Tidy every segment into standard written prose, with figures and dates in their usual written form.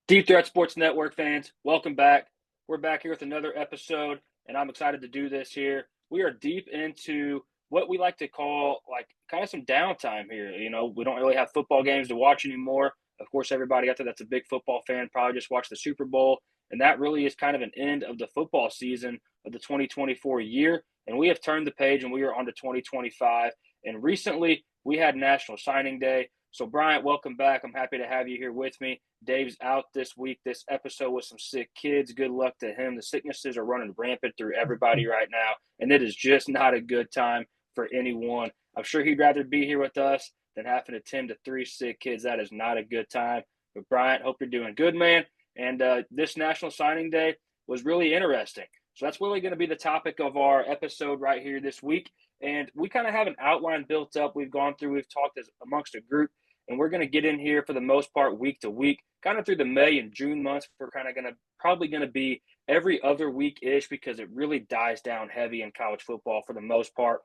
Deep Threat Sports Network fans, welcome back. We're back here with another episode, and I'm excited to do this here. We are deep into what we like to call like kind of some downtime here. We don't really have football games to watch anymore. Of course, everybody out there that's a big football fan probably just watched the Super Bowl, and that really is kind of an end of the football season of the 2024 year. And we have turned the page and we are on to 2025. And recently, we had National Signing Day. So, Bryant, welcome back. I'm happy to have you here with me. Dave's out this week, this episode with some sick kids. Good luck to him. The sicknesses are running rampant through everybody right now, and it is just not a good time for anyone. I'm sure he'd rather be here with us than having to tend to three sick kids. That is not a good time. But, Bryant, hope you're doing good, man. And this National Signing Day was really interesting. So that's really going to be the topic of our episode right here this week. And we kind of have an outline built up. We've talked as amongst a group. And we're going to get in here for the most part week to week, kind of through the May and June months. We're kind of probably going to be every other week-ish because it really dies down heavy in college football for the most part.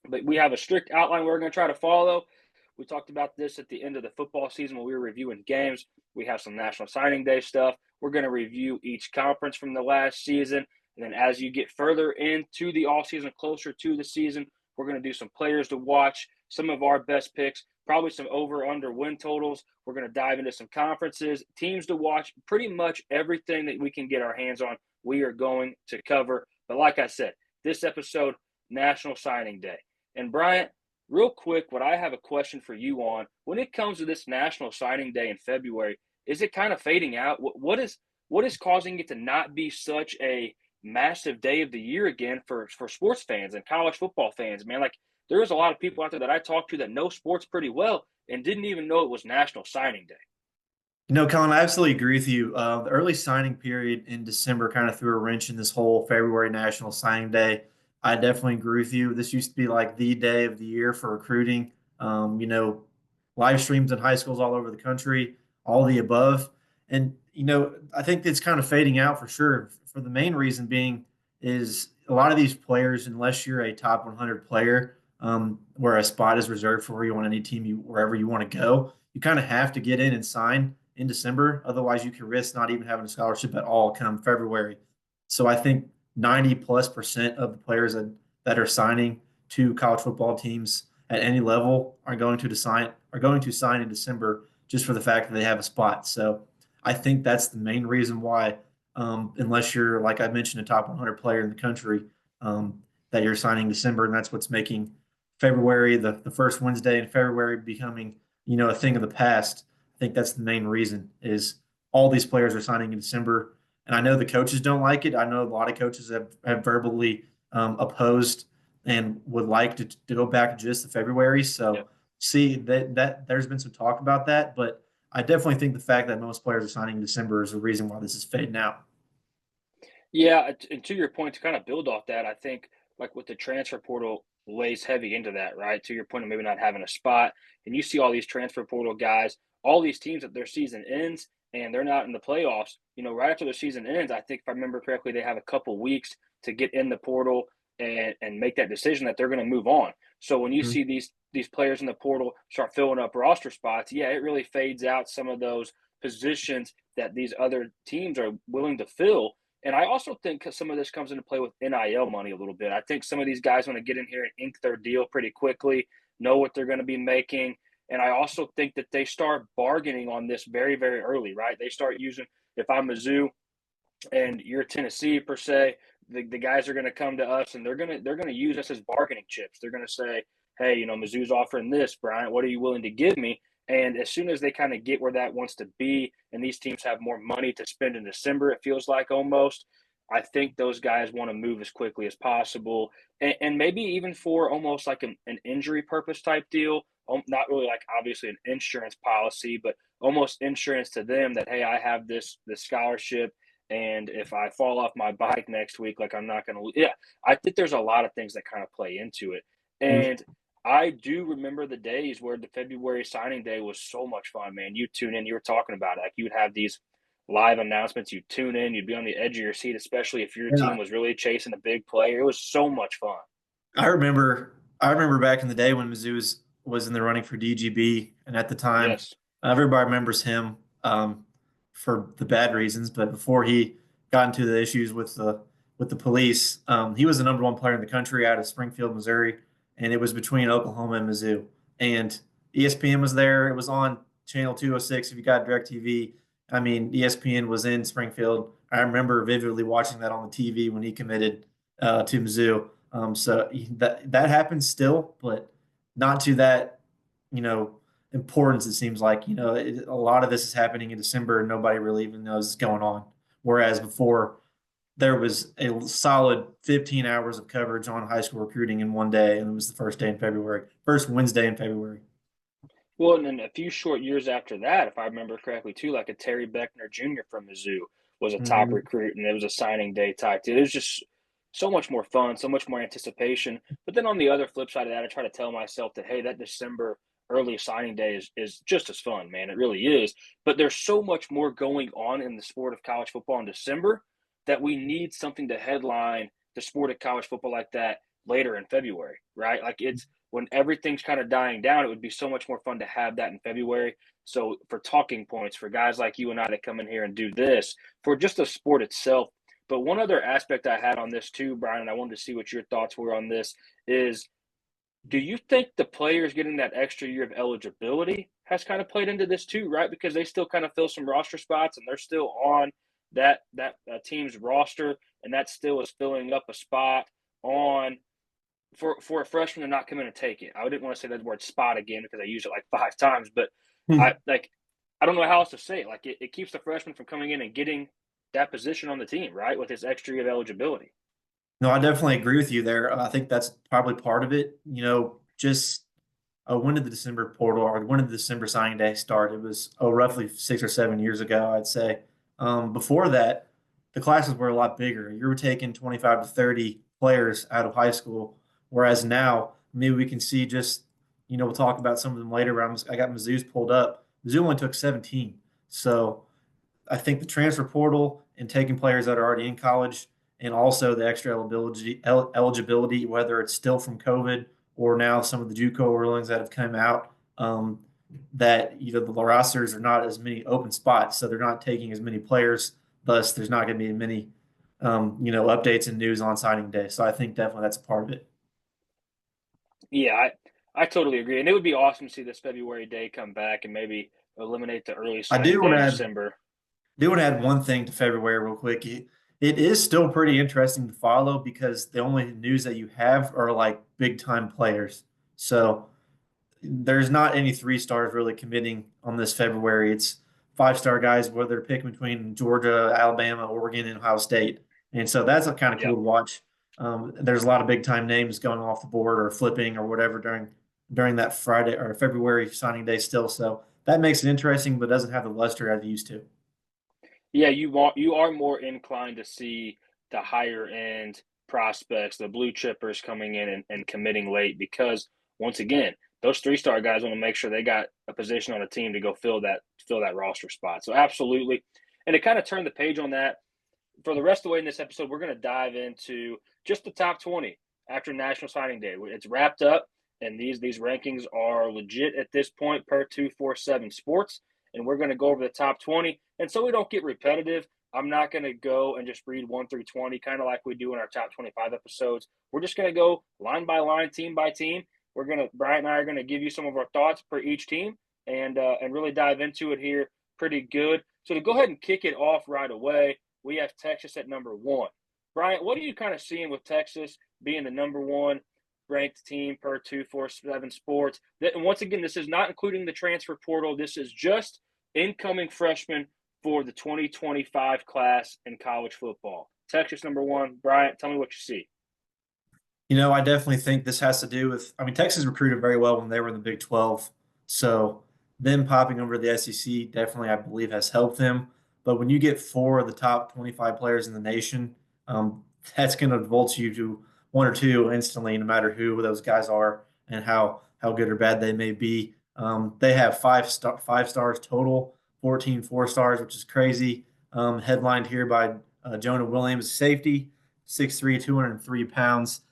But we have a strict outline we're going to try to follow. We talked about this at the end of the football season when we were reviewing games. We have some National Signing Day stuff. We're going to review each conference from the last season. And then as you get further into the offseason, closer to the season, we're going to do some players to watch, some of our best picks, probably some over-under win totals. We're going to dive into some conferences, teams to watch, pretty much everything that we can get our hands on, we are going to cover. But like I said, this episode, National Signing Day. And Bryant, real quick, what I have a question for you on, when it comes to this National Signing Day in February, is it kind of fading out? What is causing it to not be such a massive day of the year again for sports fans and college football fans, man? Like, there is a lot of people out there that I talk to that know sports pretty well and didn't even know it was National Signing Day. Colin, I absolutely agree with you. The early signing period in December kind of threw a wrench in this whole February National Signing Day. I definitely agree with you. This used to be like the day of the year for recruiting. Live streams in high schools all over the country, all the above. And, I think it's kind of fading out for sure. For the main reason being is a lot of these players, unless you're a top 100 player, where a spot is reserved for you on any team, wherever you want to go, you kind of have to get in and sign in December. Otherwise, you can risk not even having a scholarship at all come February. So I think 90+% of the players that are signing to college football teams at any level are going to sign in December just for the fact that they have a spot. So I think that's the main reason why, unless you're, like I mentioned, a top 100 player in the country, that you're signing December, and that's what's making February, the first Wednesday in February, becoming a thing of the past. I think that's the main reason is all these players are signing in December. And I know the coaches don't like it. I know a lot of coaches have verbally opposed and would like to go back just to February. So Yep. see that there's been some talk about that, but I definitely think the fact that most players are signing in December is the reason why this is fading out. Yeah, and to your point, to kind of build off that, I think like with the transfer portal lays heavy into that, right? To your point of maybe not having a spot, and you see all these transfer portal guys, all these teams that their season ends and they're not in the playoffs. Right after their season ends, I think if I remember correctly, they have a couple weeks to get in the portal and make that decision that they're going to move on. So when you Mhm. see these players in the portal start filling up roster spots, yeah, it really fades out some of those positions that these other teams are willing to fill. And I also think some of this comes into play with NIL money a little bit. I think some of these guys want to get in here and ink their deal pretty quickly, know what they're going to be making. And I also think that they start bargaining on this very, very early, right? They start using, if I'm Mizzou and you're Tennessee per se, the guys are going to come to us and they're going to use us as bargaining chips. They're going to say, hey, Mizzou's offering this, Bryant. What are you willing to give me? And as soon as they kind of get where that wants to be, and these teams have more money to spend in December, it feels like almost. I think those guys want to move as quickly as possible, and maybe even for almost like an injury purpose type deal. Not really like obviously an insurance policy, but almost insurance to them that hey, I have this scholarship, and if I fall off my bike next week, like I'm not going to. Yeah, I think there's a lot of things that kind of play into it, and I do remember the days where the February signing day was so much fun, man. You tune in, you were talking about it. Like you'd have these live announcements, you'd tune in, you'd be on the edge of your seat, especially if your Yeah. team was really chasing a big player. It was so much fun. I remember back in the day when Mizzou was in the running for DGB, and at the time, Yes. everybody remembers him for the bad reasons, but before he got into the issues with the police, he was the number one player in the country out of Springfield, Missouri, and it was between Oklahoma and Mizzou. And ESPN was there. It was on channel 206 if you got DirecTV. I mean, ESPN was in Springfield. I remember vividly watching that on the TV when he committed to Mizzou. So that happens still, but not to that, you know, importance. It seems like a lot of this is happening in December, and nobody really even knows what's going on. Whereas before, there was a solid 15 hours of coverage on high school recruiting in one day, and it was the first day in February, first Wednesday in February. Well, and then a few short years after that, if I remember correctly, too, like a Terry Beckner Jr. from Mizzou was a top Mm-hmm. recruit, and it was a signing day type deal. It was just so much more fun, so much more anticipation. But then on the other flip side of that, I try to tell myself that, hey, that December early signing day is just as fun, man. It really is. But there's so much more going on in the sport of college football in December that we need something to headline the sport of college football like that later in February, right? Like it's when everything's kind of dying down, it would be so much more fun to have that in February. So for talking points, for guys like you and I to come in here and do this, for just the sport itself. But one other aspect I had on this too, Brian, and I wanted to see what your thoughts were on this is, do you think the players getting that extra year of eligibility has kind of played into this too, right? Because they still kind of fill some roster spots and they're still on that team's roster, and that still is filling up a spot on for a freshman to not come in and take it. I didn't want to say that word spot again because I used it like 5 times, but I don't know how else to say it. Like it keeps the freshman from coming in and getting that position on the team, right? With his extra year of eligibility. No, I definitely agree with you there. I think that's probably part of it. Just when did the December portal or when did the December signing day start? It was roughly 6 or 7 years ago, I'd say. Before that, the classes were a lot bigger. You were taking 25 to 30 players out of high school, whereas now maybe we can see just we'll talk about some of them later. I got Mizzou's pulled up. Mizzou only took 17, so I think the transfer portal and taking players that are already in college and also the extra eligibility, whether it's still from COVID or now some of the JUCO rulings that have come out, that the rosters are not as many open spots, so they're not taking as many players. Thus, there's not going to be many, updates and news on signing day. So I think definitely that's a part of it. Yeah, I tototally agree, and it would be awesome to see this February day come back and maybe eliminate the early I signing do want day to in add December. one thing to February real quick. It is still pretty interesting to follow because the only news that you have are like big time players. So there's not any 3 stars really committing on this February. It's 5 star guys, whether they're picking between Georgia, Alabama, Oregon, and Ohio State. And so that's kind of cool Yep. to watch. There's a lot of big time names going off the board or flipping or whatever during that Friday or February signing day still. So that makes it interesting, but doesn't have the luster as it used to. Yeah, you are more inclined to see the higher end prospects, the blue chippers coming in and committing late because once again, those 3 star guys want to make sure they got a position on a team to go fill that roster spot. So absolutely. And to kind of turn the page on that, for the rest of the way in this episode, we're going to dive into just the top 20 after National Signing Day. It's wrapped up, and these rankings are legit at this point per 247 Sports. And we're going to go over the top 20. And so we don't get repetitive, I'm not going to go and just read 1 through 20, kind of like we do in our top 25 episodes. We're just going to go line by line, team by team. Brian and I are going to give you some of our thoughts per each team and really dive into it here pretty good. So to go ahead and kick it off right away, we have Texas at number 1. Bryant, what are you kind of seeing with Texas being the number 1 ranked team per 247 Sports? And once again, this is not including the transfer portal. This is just incoming freshmen for the 2025 class in college football. Texas number 1. Bryant, tell me what you see. I definitely think this has to do with, I mean, Texas recruited very well when they were in the Big 12. So them popping over to the SEC definitely, I believe, has helped them. But when you get 4 of the top 25 players in the nation, that's going to vault you to 1 or 2 instantly, no matter who those guys are and how good or bad they may be. They have 5 stars total, 14 4 stars, which is crazy. Headlined here by Jonah Williams, safety, 6'3", 203 pounds.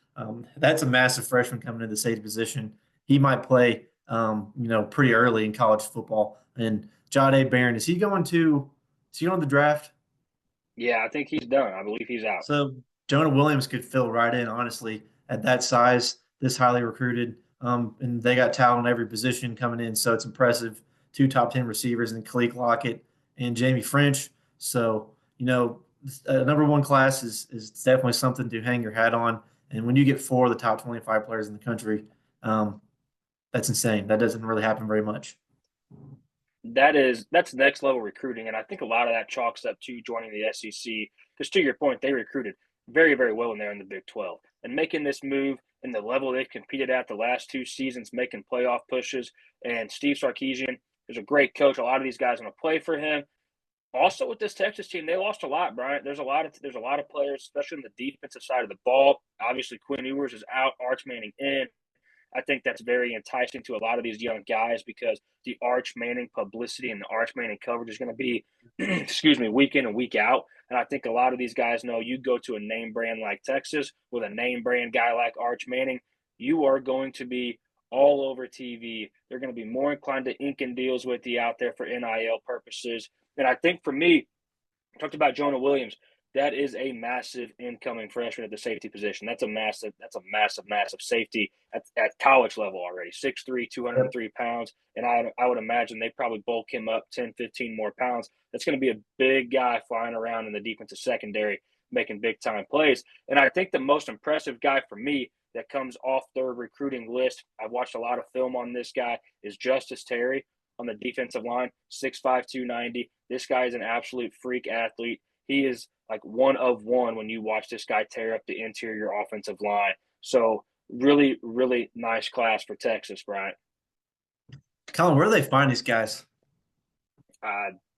That's a massive freshman coming into the safety position. He might play, pretty early in college football. And Jahdae Barron, is he going to Is he on the draft? Yeah, I think he's done. I believe he's out. So Jonah Williams could fill right in, honestly, at that size, this highly recruited. And they got talent in every position coming in. So it's impressive. Two top 10 receivers in Khalil Lockett and Jamie French. So, a number one class is definitely something to hang your hat on. And when you get four of the top 25 players in the country, um, that's insane. That doesn't really happen very much. That's next level recruiting, and I think a lot of that chalks up to joining the SEC. Because to your point, they recruited very, very well in there in the Big 12, and making this move and the level they've competed at the last 2 seasons, making playoff pushes. And Steve Sarkisian is a great coach. A lot of these guys want to play for him. Also, with this Texas team, they lost a lot, Bryant. There's a lot of players, especially on the defensive side of the ball. Obviously, Quinn Ewers is out, Arch Manning in. I think that's very enticing to a lot of these young guys because the Arch Manning publicity and the Arch Manning coverage is going to be, excuse me, week in and week out. And I think a lot of these guys know you go to a name brand like Texas with a name brand guy like Arch Manning, you are going to be all over TV. They're going to be more inclined to ink and deals with you out there for NIL purposes. And I think for me, I talked about Jonah Williams. That is a massive incoming freshman at the safety position. That's a massive safety at college level already. 6'3", 203 pounds. And I would imagine they probably bulk him up 10, 15 more pounds. That's going to be a big guy flying around in the defensive secondary, making big time plays. And I think the most impressive guy for me that comes off their recruiting list, I've watched a lot of film on this guy, is Justice Terry on the defensive line, 6'5", 290. This guy is an absolute freak athlete. He is like one of one when you watch this guy tear up the interior offensive line. So really, really nice class for Texas, Bryant. Colin, where do they find these guys?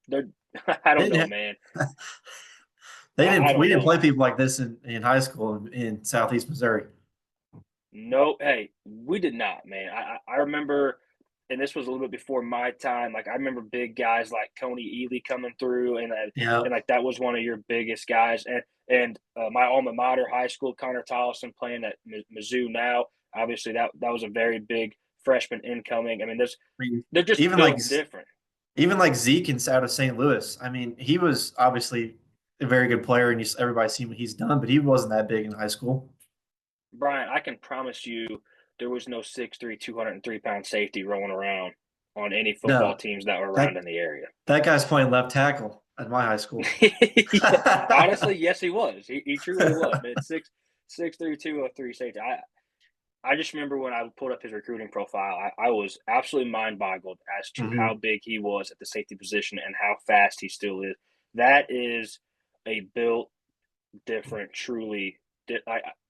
They're I They don't know, didn't, man. they I didn't, we don't didn't know. play people like this in high school in Southeast Missouri. No, hey, we did not, man. I remember, and this was a little bit before my time. Like I remember big guys like Coney Ely coming through, Yeah. and like that was one of your biggest guys. And my alma mater, high school, Connor Tollison playing at Mizzou now. Obviously, that was a very big freshman incoming. I mean, I mean, they're just even like built different. even like Zeke and out of St. Louis. I mean, he was obviously a very good player, and everybody's seen what he's done, but he wasn't that big in high school. Brian, I can promise you there was no 6'3", 203-pound safety rolling around on any football No, teams that were around that in the area. that guy's playing left tackle at my high school. Yeah, honestly, yes, he was. He truly was, man. 6'3", 203 safety. I just remember when I pulled up his recruiting profile, I was absolutely mind boggled as to Hmm. how big he was at the safety position and how fast he still is. That is a built different, truly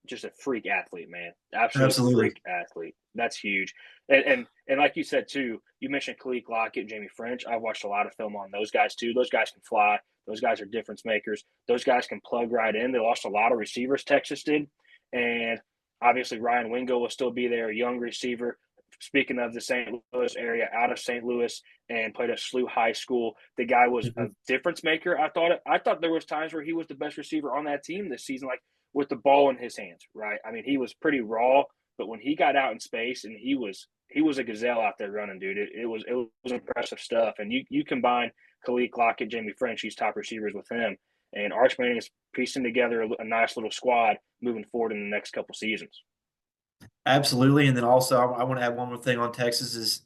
just a freak athlete, man. Absolute Absolutely. freak athlete. That's huge. And like you said too, you mentioned Khalil Lockett and Jamie French. I've watched a lot of film on those guys too. Those guys can fly. Those guys are difference makers. Those guys can plug right in. They lost a lot of receivers, Texas did. And obviously Ryan Wingo will still be there, a young receiver. Speaking of the St. Louis area, out of St. Louis, and played at SLU High School. The guy was a Mhm. difference maker. I thought there was times where he was the best receiver on that team this season, like with the ball in his hands. Right? I mean, he was pretty raw, but when he got out in space, and he was a gazelle out there running, dude. It was impressive stuff. And you combine Khalil Lockett, Jamie French, these top receivers with him, and Arch Manning is piecing together a nice little squad moving forward in the next couple seasons. Absolutely. And then also, I want to add one more thing on Texas is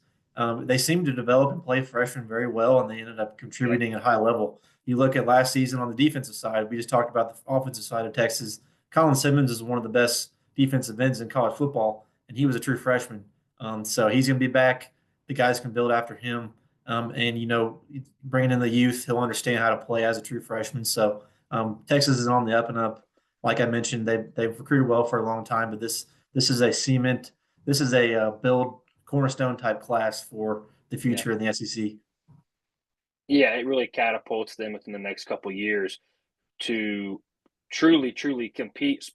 they seem to develop and play freshmen very well, and they ended up Yeah, contributing at high level. You look at last season on the defensive side, we just talked about the offensive side of Texas. Colin Simmons is one of the best defensive ends in college football, and he was a true freshman. So he's going to be back. The guys can build after him. And, bringing in the youth, he'll understand how to play as a true freshman. So Texas is on the up and up. Like I mentioned, they've recruited well for a long time, but this is a cement. This is a build cornerstone type class for the yeah. future in the SEC. Yeah, it really catapults them within the next couple years to truly, truly compete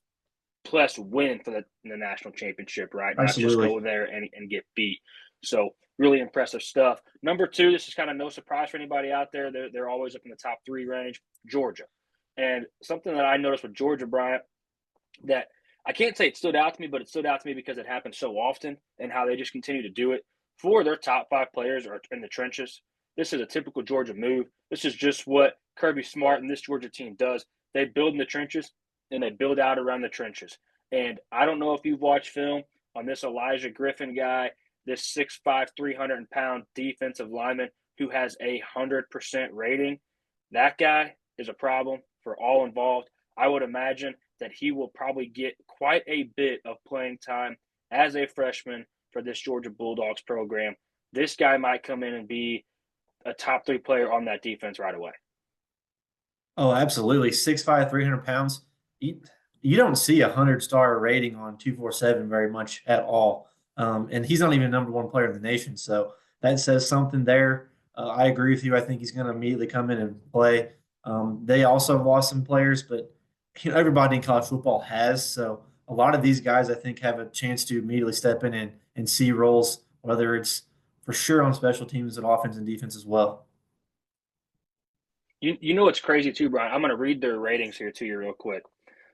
plus win for the national championship, right? Not just Absolutely. go there and get beat. So really impressive stuff. Number two, this is kind of no surprise for anybody out there. They're always up in the top three range, Georgia. And something that I noticed with Georgia, Bryant, that I can't say it stood out to me, but it stood out to me because it happens so often and how they just continue to do it. Four of their top five players are in the trenches. This is a typical Georgia move. This is just what Kirby Smart and this Georgia team does. They build in the trenches and they build out around the trenches. And I don't know if you've watched film on this Elijah Griffin guy, this 6'5", 300-pound defensive lineman who has 100% rating. That guy is a problem for all involved. I would imagine that he will probably get quite a bit of playing time as a freshman for this Georgia Bulldogs program. This guy might come in and be a top 3 player on that defense right away. Oh, absolutely. 6'5", 300 pounds. You don't see a 100-star rating on 247 very much at all. And he's not even number one player in the nation. So that says something there. I agree with you. I think he's going to immediately come in and play. They also have lost some players, but everybody in college football has. So a lot of these guys, I think, have a chance to immediately step in and see roles, whether it's for sure on special teams and offense and defense as well. You know what's crazy too, Brian? I'm going to read their ratings here to you real quick.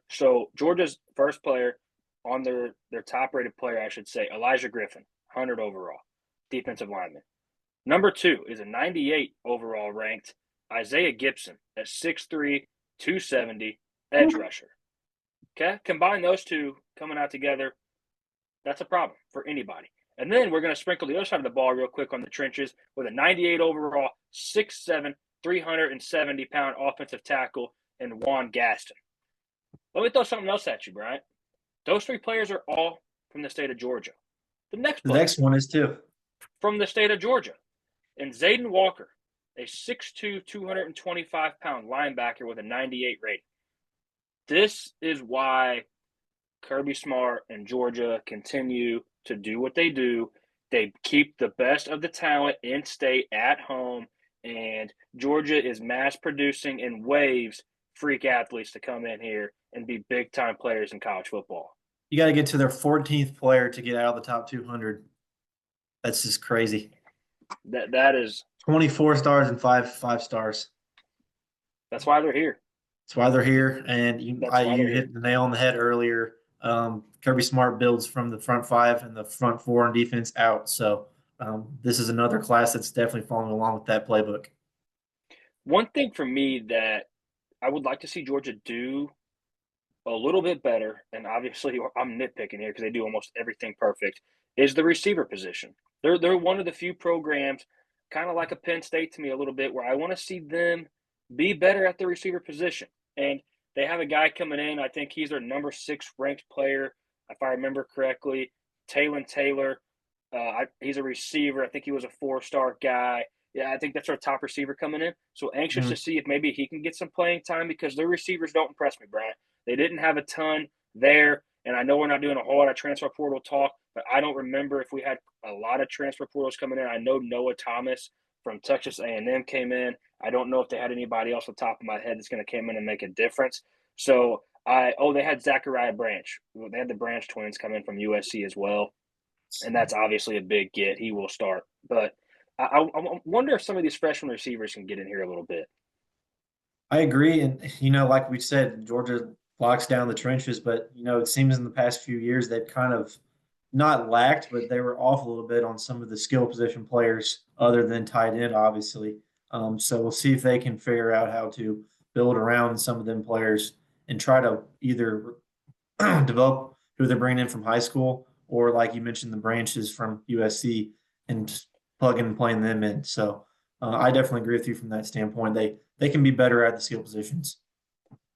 So Georgia's first player on their top rated player, I should say, Elijah Griffin, 100 overall, defensive lineman. Number 2 is a 98 overall ranked Isaiah Gibson at 6'3", 270, edge rusher. Okay, combine those two coming out together, that's a problem for anybody. And then we're going to sprinkle the other side of the ball real quick on the trenches with a 98 overall, 6'7", 370-pound offensive tackle in Juan Gaston. Let me throw something else at you, Bryant. Those 3 players are all from the state of Georgia. The next The player next one is too. from the state of Georgia, and Zayden Walker, a 6'2", 225-pound linebacker with a 98 rating. This is why Kirby Smart and Georgia continue to do what they do. They keep the best of the talent in state at home, and Georgia is mass producing in waves freak athletes to come in here and be big time players in college football. You got to get to their 14th player to get out of the top 200. That's just crazy. That is 24 stars and five stars. that's why they're here. That's why they're here. And you hit the nail on the head earlier. Kirby Smart builds from the front 5 and the front 4 on defense out. So this is another class that's definitely following along with that playbook. One thing for me that I would like to see Georgia do a little bit better, and obviously I'm nitpicking here because they do almost everything perfect, is the receiver position. They're one of the few programs, kind of like a Penn State to me a little bit, where I want to see them be better at the receiver position. And they have a guy coming in. I think he's their number 6 ranked player, if I remember correctly, Talon Taylor. He's a receiver. I think he was a 4-star guy. Yeah, I think that's our top receiver coming in. So anxious to see if maybe he can get some playing time because their receivers don't impress me, Bryant. They didn't have a ton there, and I know we're not doing a whole lot of transfer portal talk, but I don't remember if we had a lot of transfer portals coming in. I know Noah Thomas from Texas A&M came in. I don't know if they had anybody else on top of my head that's going to come in and make a difference. So they had Zachariah Branch. They had the Branch twins come in from USC as well, and that's obviously a big get. He will start, but I wonder if some of these freshman receivers can get in here a little bit. I agree. And, like we said, Georgia locks down the trenches, but, it seems in the past few years they've kind of not lacked, but they were off a little bit on some of the skill position players other than tight end, obviously. So we'll see if they can figure out how to build around some of them players and try to either develop who they're bringing in from high school or, like you mentioned, the branches from USC and plugging and playing them in. So I definitely agree with you from that standpoint. They can be better at the skill positions.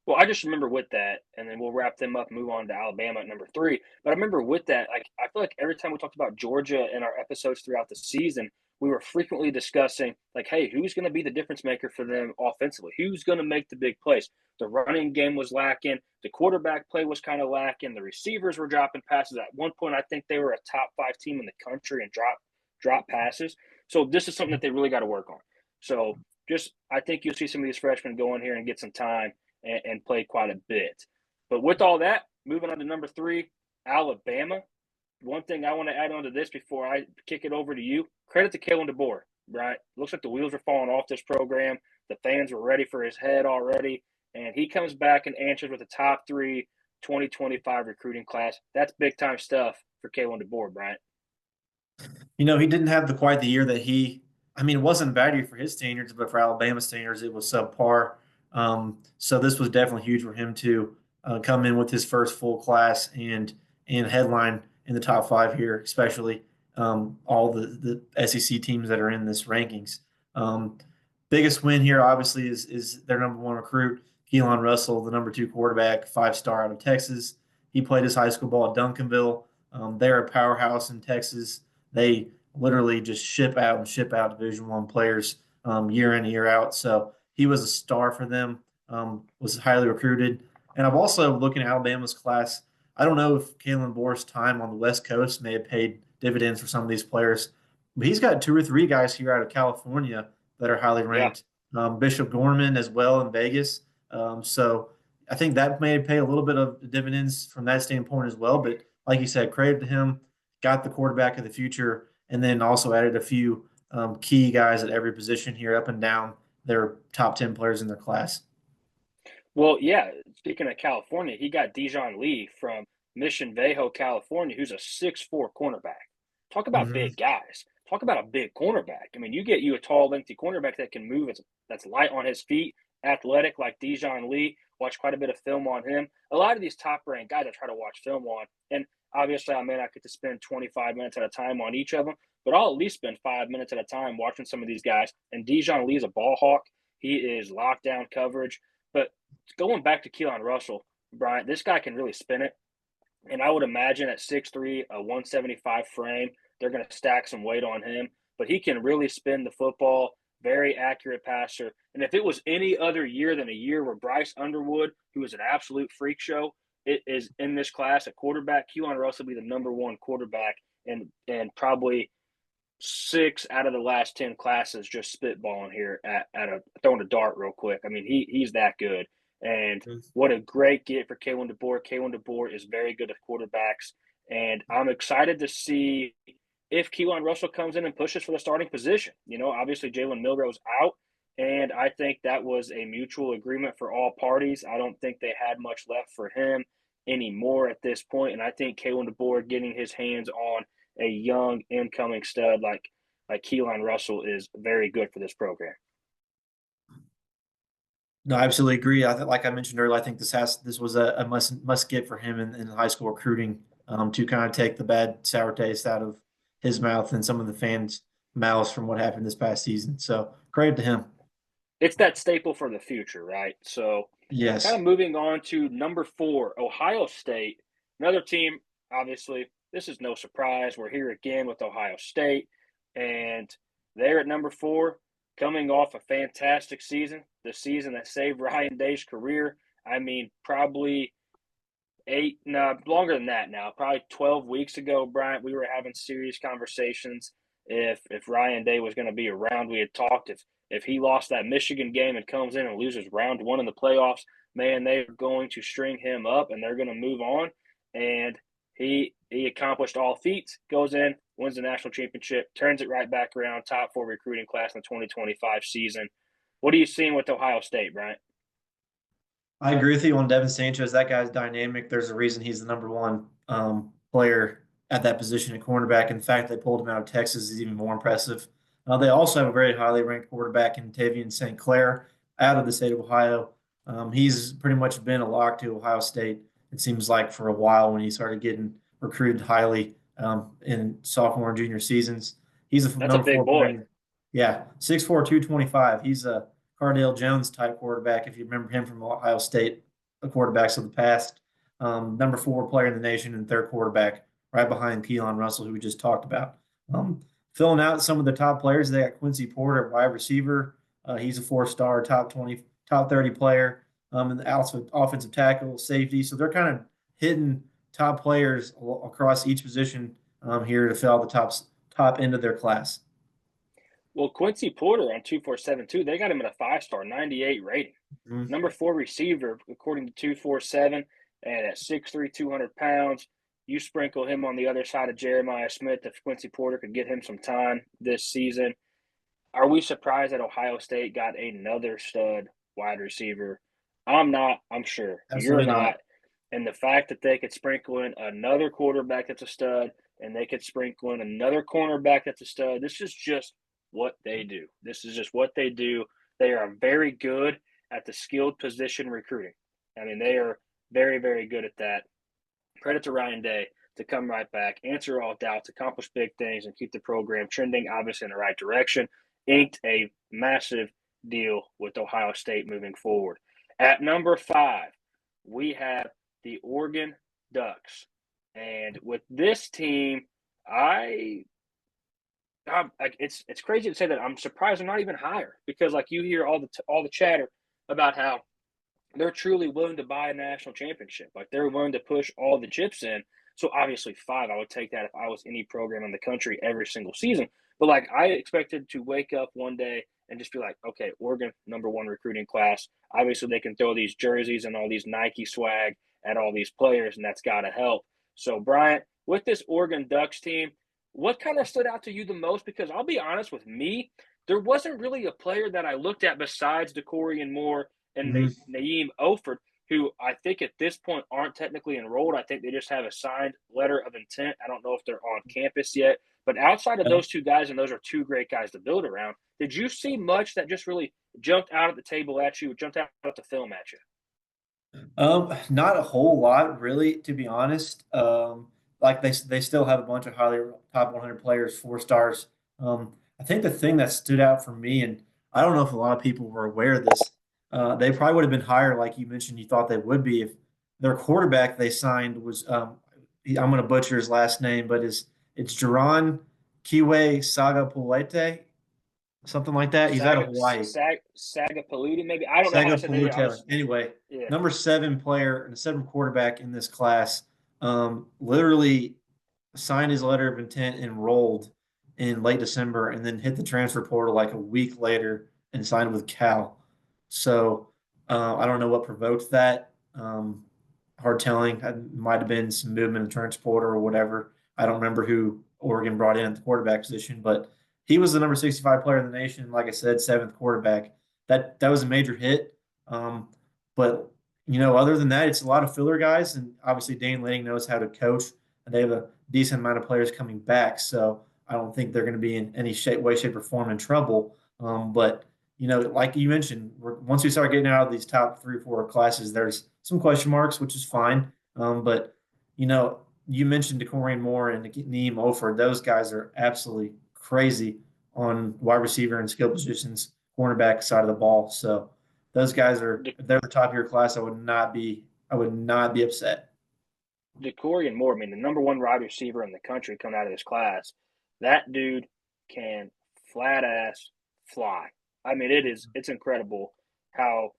Well, I just remember with that, and then we'll wrap them up and move on to Alabama at number 3. But I remember with that, like I feel like every time we talked about Georgia in our episodes throughout the season, we were frequently discussing, like, hey, who's going to be the difference maker for them offensively? Who's going to make the big plays? The running game was lacking. The quarterback play was kind of lacking. The receivers were dropping passes. At one point, I think they were a top 5 team in the country and drop passes. So this is something that they really got to work on. So I think you'll see some of these freshmen go in here and get some time and play quite a bit. But with all that, moving on to number 3, Alabama. One thing I want to add on to this before I kick it over to you, credit to Kalen DeBoer, right? Looks like the wheels are falling off this program. The fans were ready for his head already, and he comes back and answers with the top 3 2025 recruiting class. That's big-time stuff for Kalen DeBoer, Bryant. He didn't have quite the year that he I mean, it wasn't a bad year for his standards, but for Alabama standards, it was subpar. So this was definitely huge for him to come in with his first full class and headline in the top five here, especially all the SEC teams that are in this rankings. Um, Biggest win here, obviously, is their number one recruit, Keelan Russell, the number two quarterback, 5-star out of Texas. He played his high school ball at Duncanville. They're a powerhouse in Texas. They literally just ship out Division One players year in year out. So he was a star for them. Was highly recruited, and I'm also looking at Alabama's class. I don't know if Kalen Boer's time on the West Coast may have paid dividends for some of these players, but he's got two or three guys here out of California that are highly Yeah. ranked. Bishop Gorman as well in Vegas. So I think that may have paid a little bit of dividends from that standpoint as well. But like you said, credit to him, got the quarterback of the future, and then also added a few key guys at every position here, up and down their top 10 players in their class. Well, yeah. Speaking of California, he got Dijon Lee from Mission Viejo, California, who's a 6'4" cornerback. Talk about Mm-hmm. big guys. Talk about a big cornerback. I mean, you get you a tall, lengthy cornerback that can move. That's light on his feet, athletic like Dijon Lee. Watch quite a bit of film on him. A lot of these top-ranked guys I try to watch film on, and obviously I may not get to spend 25 minutes at a time on each of them, but I'll at least spend 5 minutes at a time watching some of these guys. And Dijon Lee is a ball hawk. He is lockdown coverage. But going back to Keelan Russell, Bryant, this guy can really spin it. And I would imagine at 6'3", a 175 frame, they're going to stack some weight on him. But he can really spin the football, very accurate passer. And if it was any other year than a year where Bryce Underwood, who is an absolute freak show, it is in this class at quarterback, Keelan Russell will be the number one quarterback and probably 6 out of the last 10 classes, just spitballing here at a throwing a dart real quick. I mean, he's that good. And what a great get for Kalen DeBoer. Kalen DeBoer is very good at quarterbacks. And I'm excited to see if Keelan Russell comes in and pushes for the starting position. You know, obviously Jalen Milroe's out. And I think that was a mutual agreement for all parties. I don't think they had much left for him anymore at this point. And I think Kalen DeBoer getting his hands on a young incoming stud like Keelan Russell is very good for this program. No, I absolutely agree. Like I mentioned earlier, I think this was a must get for him in high school recruiting to kind of take the bad sour taste out of his mouth and some of the fans' mouths from what happened this past season. So credit to him. It's that staple for the future, right? So kind Yes. of moving on to number 4, Ohio State. Another team, obviously, this is no surprise. We're here again with Ohio State, and they're at number 4, coming off a fantastic season, the season that saved Ryan Day's career. I mean, probably no, longer than that now. Probably 12 weeks ago, Bryant, we were having serious conversations if Ryan Day was going to be around. We had talked if he lost that Michigan game and comes in and loses round 1 in the playoffs, man, they're going to string him up and they're going to move on. And he accomplished all feats, goes in, wins the national championship, turns it right back around, top 4 recruiting class in the 2025 season. What are you seeing with Ohio State, Bryant? I agree with you on Devin Sanchez. That guy's dynamic. There's a reason he's the number one player at that position at cornerback. In fact, they pulled him out of Texas is even more impressive. They also have a very highly ranked quarterback in Tavian St. Clair out of the state of Ohio. He's pretty much been a lock to Ohio State, it seems like, for a while when he started getting recruited highly in sophomore and junior seasons. He's a That's a number big four boy. player. Yeah, 6'4", 225. He's a Cardale Jones type quarterback, if you remember him from Ohio State, the quarterbacks of the past. Number 4 player in the nation and third quarterback, right behind Keelan Russell, who we just talked about. Filling out some of the top players, they got Quincy Porter, wide receiver. He's a 4-star, top 20, top 30 player. And the offensive tackle, safety. So they're kind of hitting top players across each position here to fill out the top end of their class. Well, Quincy Porter on 2472, they got him at a 5-star, 98 rating. Mhm. Number 4 receiver, according to 247, and at 6'3", 200 pounds. You sprinkle him on the other side of Jeremiah Smith if Quincy Porter could get him some time this season. Are we surprised that Ohio State got another stud wide receiver? I'm not. I'm sure. You're Absolutely not. not. And the fact that they could sprinkle in another quarterback that's a stud and they could sprinkle in another cornerback that's a stud, this is just what they do. This is just what they do. They are very good at the skilled position recruiting. I mean, they are very, very good at that. Credit to Ryan Day to come right back, answer all doubts, accomplish big things, and keep the program trending, obviously, in the right direction. Inked a massive deal with Ohio State moving forward. At number 5, we have the Oregon Ducks. And with this team, I it's crazy to say that I'm surprised they're not even higher because like you hear all the chatter about how they're truly willing to buy a national championship. Like they're willing to push all the chips in. So obviously 5, I would take that if I was any program in the country every single season. But like I expected to wake up one day and just be like, okay, Oregon number 1 recruiting class. Obviously they can throw these jerseys and all these Nike swag at all these players, and that's got to help. So Bryant, with this Oregon Ducks team, what kind of stood out to you the most? Because I'll be honest with me, there wasn't really a player that I looked at besides DeCorian Moore and Mhm. Naeem Oford, who I think at this point aren't technically enrolled. I think they just have a signed letter of intent. I don't know if they're on campus yet. But outside of those 2 guys, and those are 2 great guys to build around, did you see much that just really jumped out at the table at you, jumped out at the film at you? Not a whole lot, really, to be honest. Like they still have a bunch of highly top 100 players, 4 stars. I think the thing that stood out for me, and I don't know if a lot of people were aware of this, they probably would have been higher, like you mentioned, you thought they would be if their quarterback they signed was I'm going to butcher his last name, but it's Jaron Kiwe Sagapulete, something like that. He's out of Hawaii. Sagapalooty, maybe. I don't know how to Saga say that. I Palutele. was, Anyway, yeah. number 7 player and 7 quarterback in this class, literally signed his letter of intent, enrolled in late December, and then hit the transfer portal like a week later and signed with Cal. So I don't know what provoked that. Hard telling. It might have been some movement in the transfer portal or whatever. I don't remember who Oregon brought in at the quarterback position, but he was the number 65 player in the nation. Like I said, 7th quarterback. That was a major hit. Um, but other than that, it's a lot of filler guys, and obviously Dane Lanning knows how to coach, and they have a decent amount of players coming back. So I don't think they're going to be in any way, shape, or form in trouble. But like you mentioned, once we start getting out of these top 3 or 4 classes, there's some question marks, which is fine. But you mentioned DeCorian Moore and Neem Oford; those guys are absolutely crazy on wide receiver and skill positions, cornerback side of the ball. So those guys are De- if they're the top of your class. I would not be upset. DeCorian Moore, I mean, the number 1 wide receiver in the country coming out of this class, that dude can flat ass fly. I mean, it's incredible how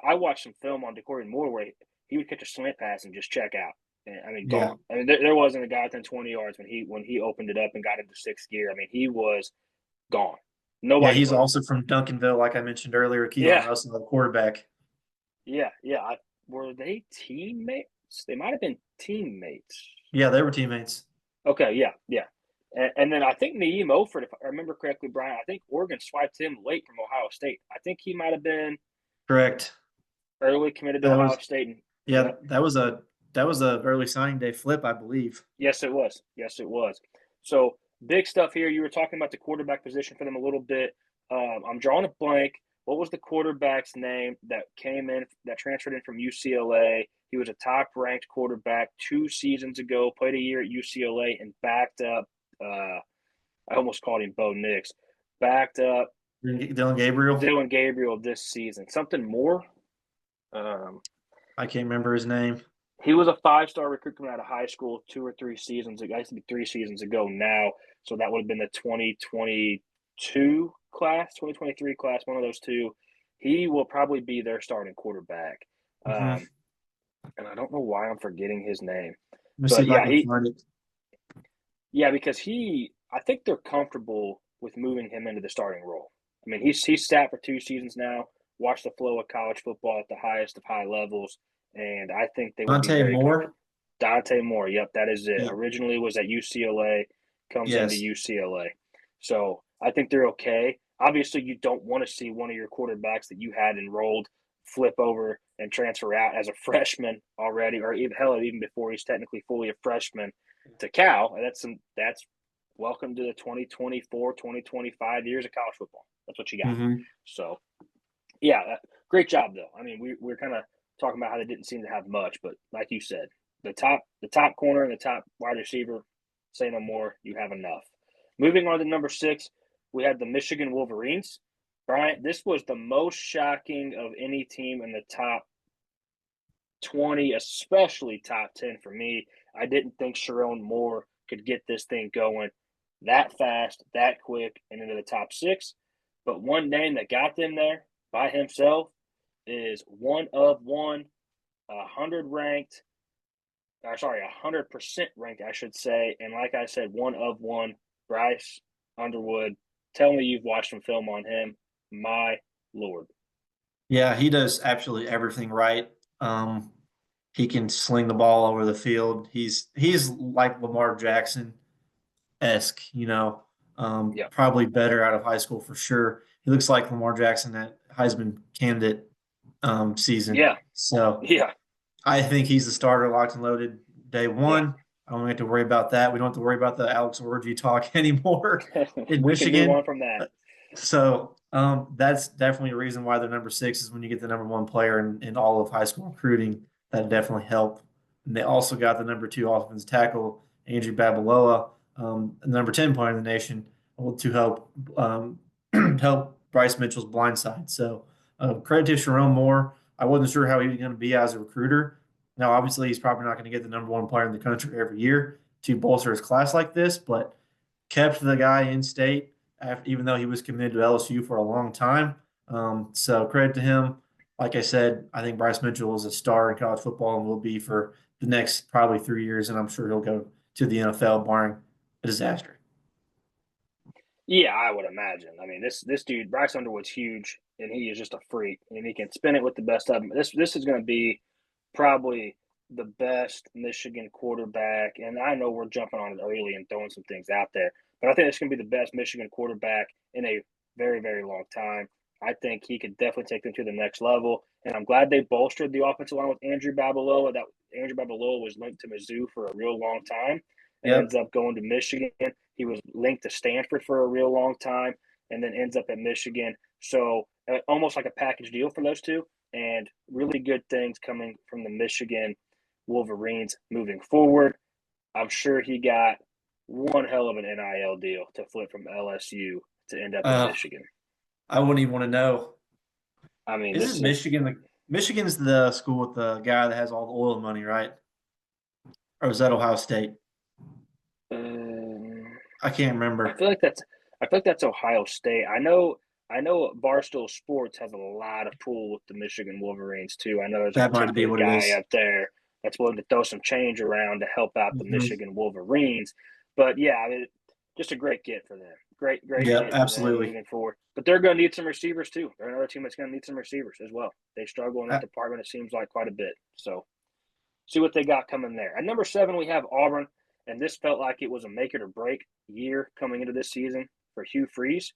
I watched some film on DeCorian Moore where he would catch a slant pass and just check out. And, I mean, Yeah, gone. I mean, there wasn't a guy within 20 yards when he opened it up and got into 6th gear. I mean, he was gone. yeah. Nobody He's moved. also from Duncanville, like I mentioned earlier. Keelan Yeah, Russell, the quarterback. yeah. Were they teammates? They might have been teammates. Yeah, they were teammates. Okay, yeah. And then I think Naeem Oford, if I remember correctly, Brian, I think Oregon swiped him late from Ohio State. I think he might have been Correct. early committed to That Ohio was State. And yeah. yep, That was a early signing day flip, I believe. yes, it was. Yes, it was. So big stuff here. You were talking about the quarterback position for them a little bit. I'm drawing a blank. What was the quarterback's name that came in that transferred in from UCLA? He was a top ranked quarterback 2 seasons ago. Played a year at UCLA and backed up. I almost called him Bo Nix. Backed up Dylan Gabriel. Dylan Gabriel this season. Something more. Um, I can't remember his name. he was a 5-star recruit coming out of high school 2 or 3 seasons. It used to be 3 seasons ago now. So that would have been the 2022 class, 2023 class, one of those 2. He will probably be their starting quarterback. Mhm. Um, and I don't know why I'm forgetting his name. Let me see But if I yeah, can find it. because I think they're comfortable with moving him into the starting role. I mean, he's sat for 2 seasons now, watched the flow of college football at the highest of high levels, and I think they would be Dante very Moore. comfortable. Dante Moore, yep, that is it. Yeah. Originally was at UCLA, comes into Yes. UCLA. So I think they're okay. Obviously, you don't want to see one of your quarterbacks that you had enrolled flip over and transfer out as a freshman already, or even hell, even before he's technically fully a freshman to Cal. That's welcome to the 2024, 2025 years of college football. That's what you got. Hmm. So, yeah, great job though. I mean, we're kind of talking about how they didn't seem to have much, but like you said, the top corner and the top wide receiver, say no more. You have enough. Moving on to number 6, we had the Michigan Wolverines. Bryant, this was the most shocking of any team in the top 20, especially top 10 for me. I didn't think Sharon Moore could get this thing going that fast, that quick, and into the top 6. But one name that got them there by himself is one of one, 100 ranked, or sorry, 100% ranked, I should say. And like I said, one of one, Bryce Underwood. Tell me you've watched some film on him. My Lord. Yeah, he does absolutely everything right. Um, he can sling the ball over the field. He's like Lamar Jackson esque, Yep. probably better out of high school for sure. He looks like Lamar Jackson at Heisman candidate season. Yeah. So Yeah. I think he's the starter, locked and loaded day Yeah. one. I don't have to worry about that. We don't have to worry about the Alex Orgy talk anymore in We can move on Michigan. from that. So that's definitely a reason why they're number 6 is when you get the number 1 player in all of high school recruiting. That definitely helped. And they also got the number 2 offensive tackle, Andrew Babalola, the number 10 player in the nation, to help help Bryce Mitchell's blind side. So credit to Sharon Moore. I wasn't sure how he was going to be as a recruiter. Now, obviously, he's probably not going to get the number 1 player in the country every year to bolster his class like this, but kept the guy in state after, even though he was committed to LSU for a long time. So credit to him. Like I said, I think Bryce Mitchell is a star in college football and will be for the next probably 3 years, and I'm sure he'll go to the NFL barring a disaster. Yeah, I would imagine. I mean, this dude, Bryce Underwood's huge, and he is just a freak, and he can spin it with the best of them. This is going to be probably the best Michigan quarterback, and I know we're jumping on it early and throwing some things out there, but I think it's going to be the best Michigan quarterback in a very, very long time. I think he could definitely take them to the next level, and I'm glad they bolstered the offensive line with Andrew Babalola. That Andrew Babalola was linked to Mizzou for a real long time, and ends Yep. up going to Michigan. He was linked to Stanford for a real long time, and then ends up at Michigan. So almost like a package deal for those two, and really good things coming from the Michigan Wolverines moving forward. I'm sure he got one hell of an NIL deal to flip from LSU to end up at Uh, Michigan. I wouldn't even want to know. I mean, this Isn't is Michigan Michigan's the school with the guy that has all the oil money, right? Or is that Ohio State? um, I can't I remember. feel like that's I feel like that's Ohio State. I know Barstool Sports has a lot of pull with the Michigan Wolverines too. I know there's a That might be particular what it guy is. up there that's willing to throw some change around to help out the Mhm. Michigan Wolverines. But yeah, I mean, just a great get for them. Great Yeah, get for them absolutely. moving forward. But they're going to need some receivers too. They're another team that's going to need some receivers as well. They struggle in that Uh, department. It seems like quite a bit. So see what they got coming there. At number 7, we have Auburn, and this felt like it was a make it or break year coming into this season for Hugh Freeze.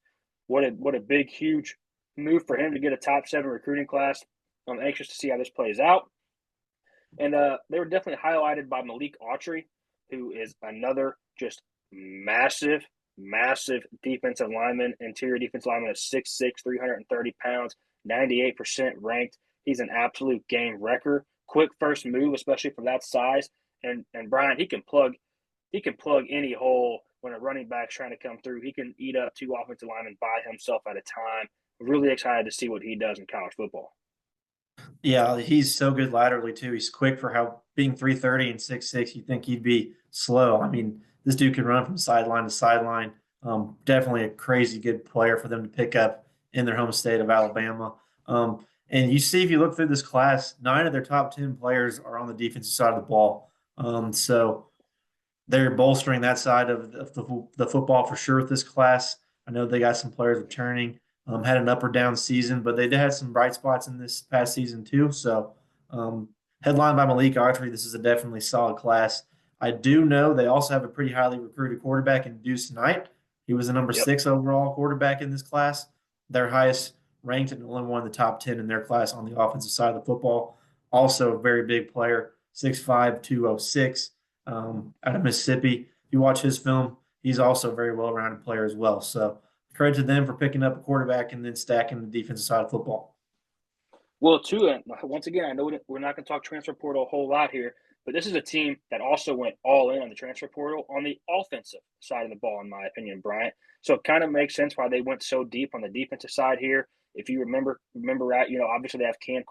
What a big, huge move for him to get a top 7 recruiting class. I'm anxious to see how this plays out. And they were definitely highlighted by Malik Autry, who is another just massive, massive defensive lineman, interior defensive lineman at 6'6", 330 pounds, 98% ranked. He's an absolute game wrecker. Quick first move, especially for that size. And Brian, he can plug any hole when a running back's trying to come through. He can eat up 2 offensive linemen by himself at a time. Really excited to see what he does in college football. Yeah, he's so good laterally too. He's quick for how being 330 and 6'6", you'd think he'd be slow. I mean, this dude can run from sideline to sideline. Definitely a crazy good player for them to pick up in their home state of Alabama. And you see, if you look through this class, 9 of their top 10 players are on the defensive side of the ball. So they're bolstering that side of the football for sure with this class. I know they got some players returning, had an up or down season, but they did have some bright spots in this past season too. So, um, headlined by Malik Archery, this is a definitely solid class. I do know they also have a pretty highly recruited quarterback in Deuce Knight. He was the number Yep. 6 overall quarterback in this class, their highest ranked and only one of the top 10 in their class on the offensive side of the football. Also a very big player, 6'5", 206 out of Mississippi. If you watch his film, he's also a very well-rounded player as well. So credit to them for picking up a quarterback and then stacking the defensive side of football. Well, too, and once again, I know we're not going to talk transfer portal a whole lot here, but this is a team that also went all in on the transfer portal on the offensive side of the ball, in my opinion, Bryant. So it kind of makes sense why they went so deep on the defensive side here. If you remember right, obviously they have Cam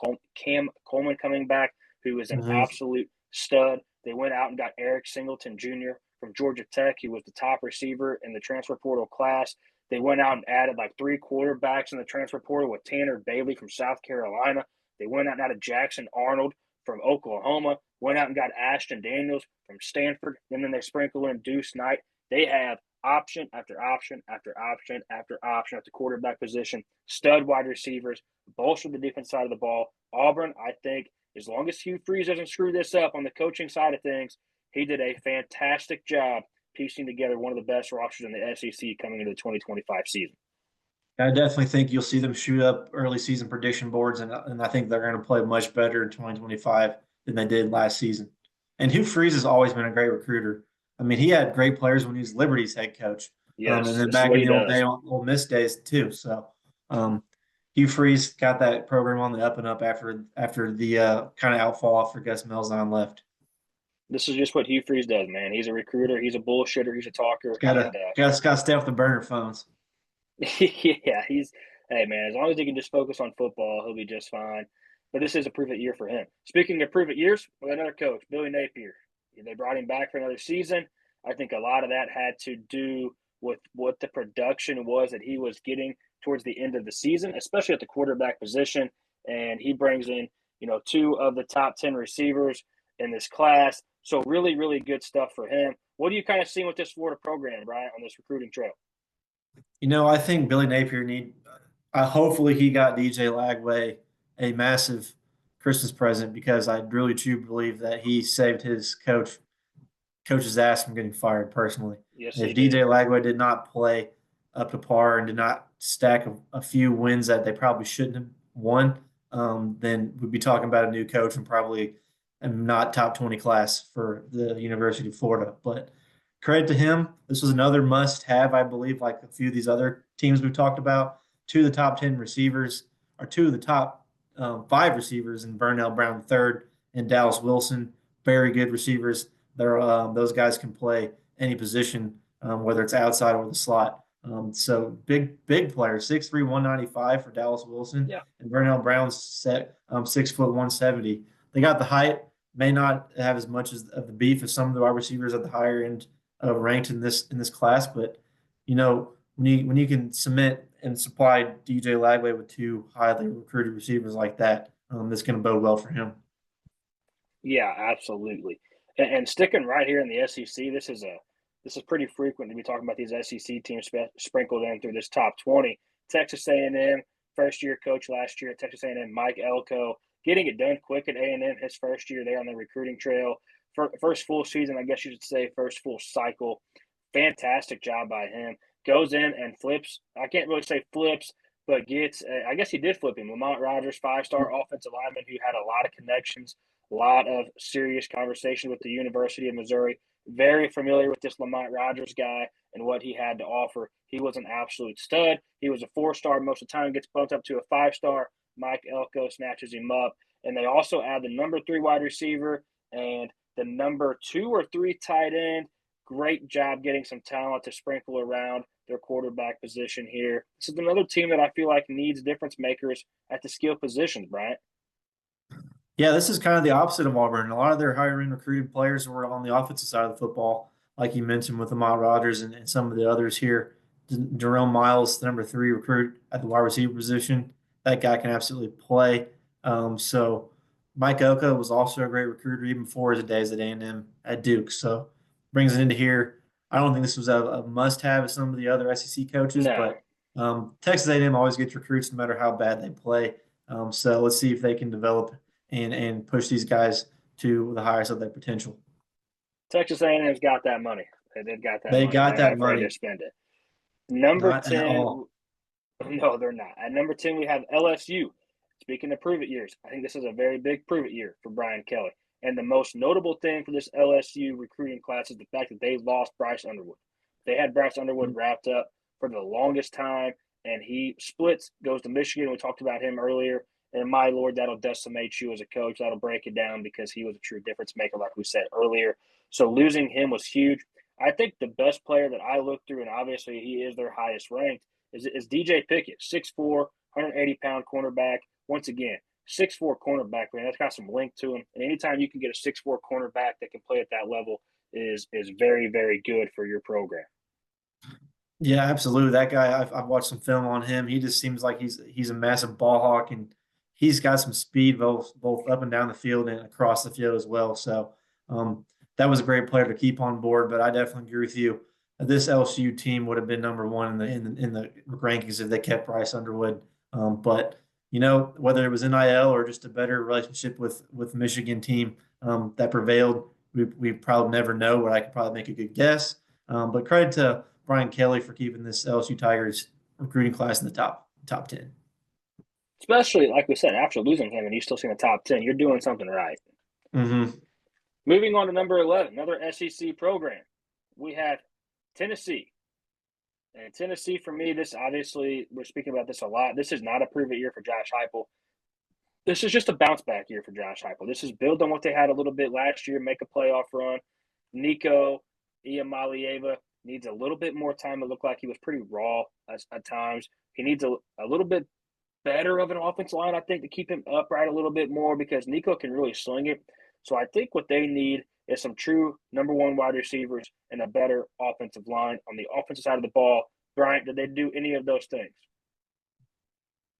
Coleman coming back, who is an Mhm. absolute stud. They went out and got Eric Singleton Jr. from Georgia Tech. He was the top receiver in the transfer portal class. They went out and added like 3 quarterbacks in the transfer portal with Tanner Bailey from South Carolina. They went out and added Jackson Arnold from Oklahoma. Went out and got Ashton Daniels from Stanford. And then they sprinkle in Deuce Knight. They have option after option after option after option at the quarterback position. Stud wide receivers, bolster the defense side of the ball. Auburn, I think, as long as Hugh Freeze doesn't screw this up on the coaching side of things, he did a fantastic job piecing together one of the best rosters in the SEC coming into the 2025 season. I definitely think you'll see them shoot up early season prediction boards, and I think they're going to play much better in 2025 than they did last season. And Hugh Freeze has always been a great recruiter. I mean, he had great players when he was Liberty's head coach, and Yes, then this is back what in he the old does. day, Ole Miss days too. So um, Hugh Freeze got that program on the up and up after the kind of outfall after Gus Malzahn left. This is just what Hugh Freeze does, man. He's a recruiter, he's a bullshitter, he's a talker, Got and to got to stay off the burner phones. yeah, he's hey man, as long as he can just focus on football, he'll be just fine. But this is a prove it year for him. Speaking of prove it years, we got another coach, Billy Napier. They brought him back for another season. I think a lot of that had to do with what the production was that he was getting towards the end of the season, especially at the quarterback position. And he brings in, 2 of the top 10 receivers in this class. So really, really good stuff for him. What do you kind of see with this Florida program, Brian, on this recruiting trail? I think Billy Napier need. Hopefully, he got DJ Lagway a massive Christmas present because I really truly believe that he saved his coach's ass from getting fired personally. Yes, If he DJ did. Lagway did not play up to par and did not stack a few wins that they probably shouldn't have won, then we'd be talking about a new coach and probably a not top 20 class for the University of Florida. But credit to him. This was another must have, I believe, like a few of these other teams we've talked about. 2 of the top 10 receivers, or 2 of the top 5 receivers in Vernell Brown III and Dallas Wilson. Very good receivers. Those guys can play any position, whether it's outside or the slot. So big players, 6'3", 195 for Dallas Wilson, Yeah. and Vernell Brown's set 6', 170. They got the height, may not have as much of the beef as some of the wide receivers at the higher end ranked in this class, but when you can cement and supply DJ Lagway with 2 highly recruited receivers like that, that's going to bode well for him. Yeah, absolutely. And sticking right here in the SEC, this is pretty frequent to be talking about these SEC teams sprinkled in through this top 20. Texas A&M, first year coach last year at Texas A&M, Mike Elko, getting it done quick at A&M. His first year there on the recruiting trail, first full season, I guess you should say, first full cycle. Fantastic job by him. Goes in and flips. I can't really say flips, but gets. I guess he did flip him. Lamont Rogers, 5-star offensive lineman who had a lot of connections, a lot of serious conversation with the University of Missouri. Very familiar with this Lamont Rogers guy and what he had to offer. He was an absolute stud. He was a 4-star most of the time, gets bumped up to a 5-star. Mike Elko snatches him up. And they also add the number 3 wide receiver and the number 2 or 3 tight end. Great job getting some talent to sprinkle around their quarterback position here. This is another team that I feel like needs difference makers at the skill positions, Bryant. Yeah, this is kind of the opposite of Auburn. A lot of their higher end recruited players were on the offensive side of the football, like you mentioned with Ahmad Rogers and some of the others here. Jerome Miles, the number 3 recruit at the wide receiver position. That guy can absolutely play. So Mike Oka was also a great recruiter even before his days at A&M at Duke. So brings it into here. I don't think this was a must-have as some of the other SEC coaches, No. but Texas A&M always gets recruits no matter how bad they play. So let's see if they can develop and push these guys to the highest of their potential. Texas A&M's got that money. They've got that They money. got They're not that afraid to money, spend it. Number not at 10, all. no, they're not. At number 10, we have LSU. Speaking of prove it years, I think this is a very big prove it year for Brian Kelly. And the most notable thing for this LSU recruiting class is the fact that they lost Bryce Underwood. They had Bryce Underwood wrapped up for the longest time, and he splits, goes to Michigan. We talked about him earlier. And my Lord, that'll decimate you as a coach. That'll break it down because he was a true difference maker, like we said earlier. So losing him was huge. I think the best player that I looked through, and obviously he is their highest ranked, is DJ Pickett, 6'4", 180-pound cornerback. Once again, 6'4" cornerback, man, that's got some length to him. And anytime you can get a 6'4" cornerback that can play at that level is very, very good for your program. Yeah, absolutely. That guy, I've watched some film on him. He just seems like he's a massive ball hawk, and he's got some speed both up and down the field and across the field as well. So that was a great player to keep on board. But I definitely agree with you. This LSU team would have been number one in the rankings if they kept Bryce Underwood. But whether it was NIL or just a better relationship with Michigan team that prevailed, we probably never know. But I could probably make a good guess. But credit to Brian Kelly for keeping this LSU Tigers recruiting class in the top 10. Especially, like we said, after losing him and you still see in the top 10, you're doing something right. Mm-hmm. Moving on to number 11, another SEC program. We have Tennessee. And Tennessee, for me, this obviously, we're speaking about this a lot. This is not a prove it year for Josh Heupel. This is just a bounce back year for Josh Heupel. This is build on what they had a little bit last year, make a playoff run. Nico Iamaleava needs a little bit more time. It looked like he was pretty raw at times. He needs a little bit better of an offensive line, I think, to keep him upright a little bit more because Nico can really sling it. So I think what they need is some true number one wide receivers and a better offensive line on the offensive side of the ball. Bryant, did they do any of those things?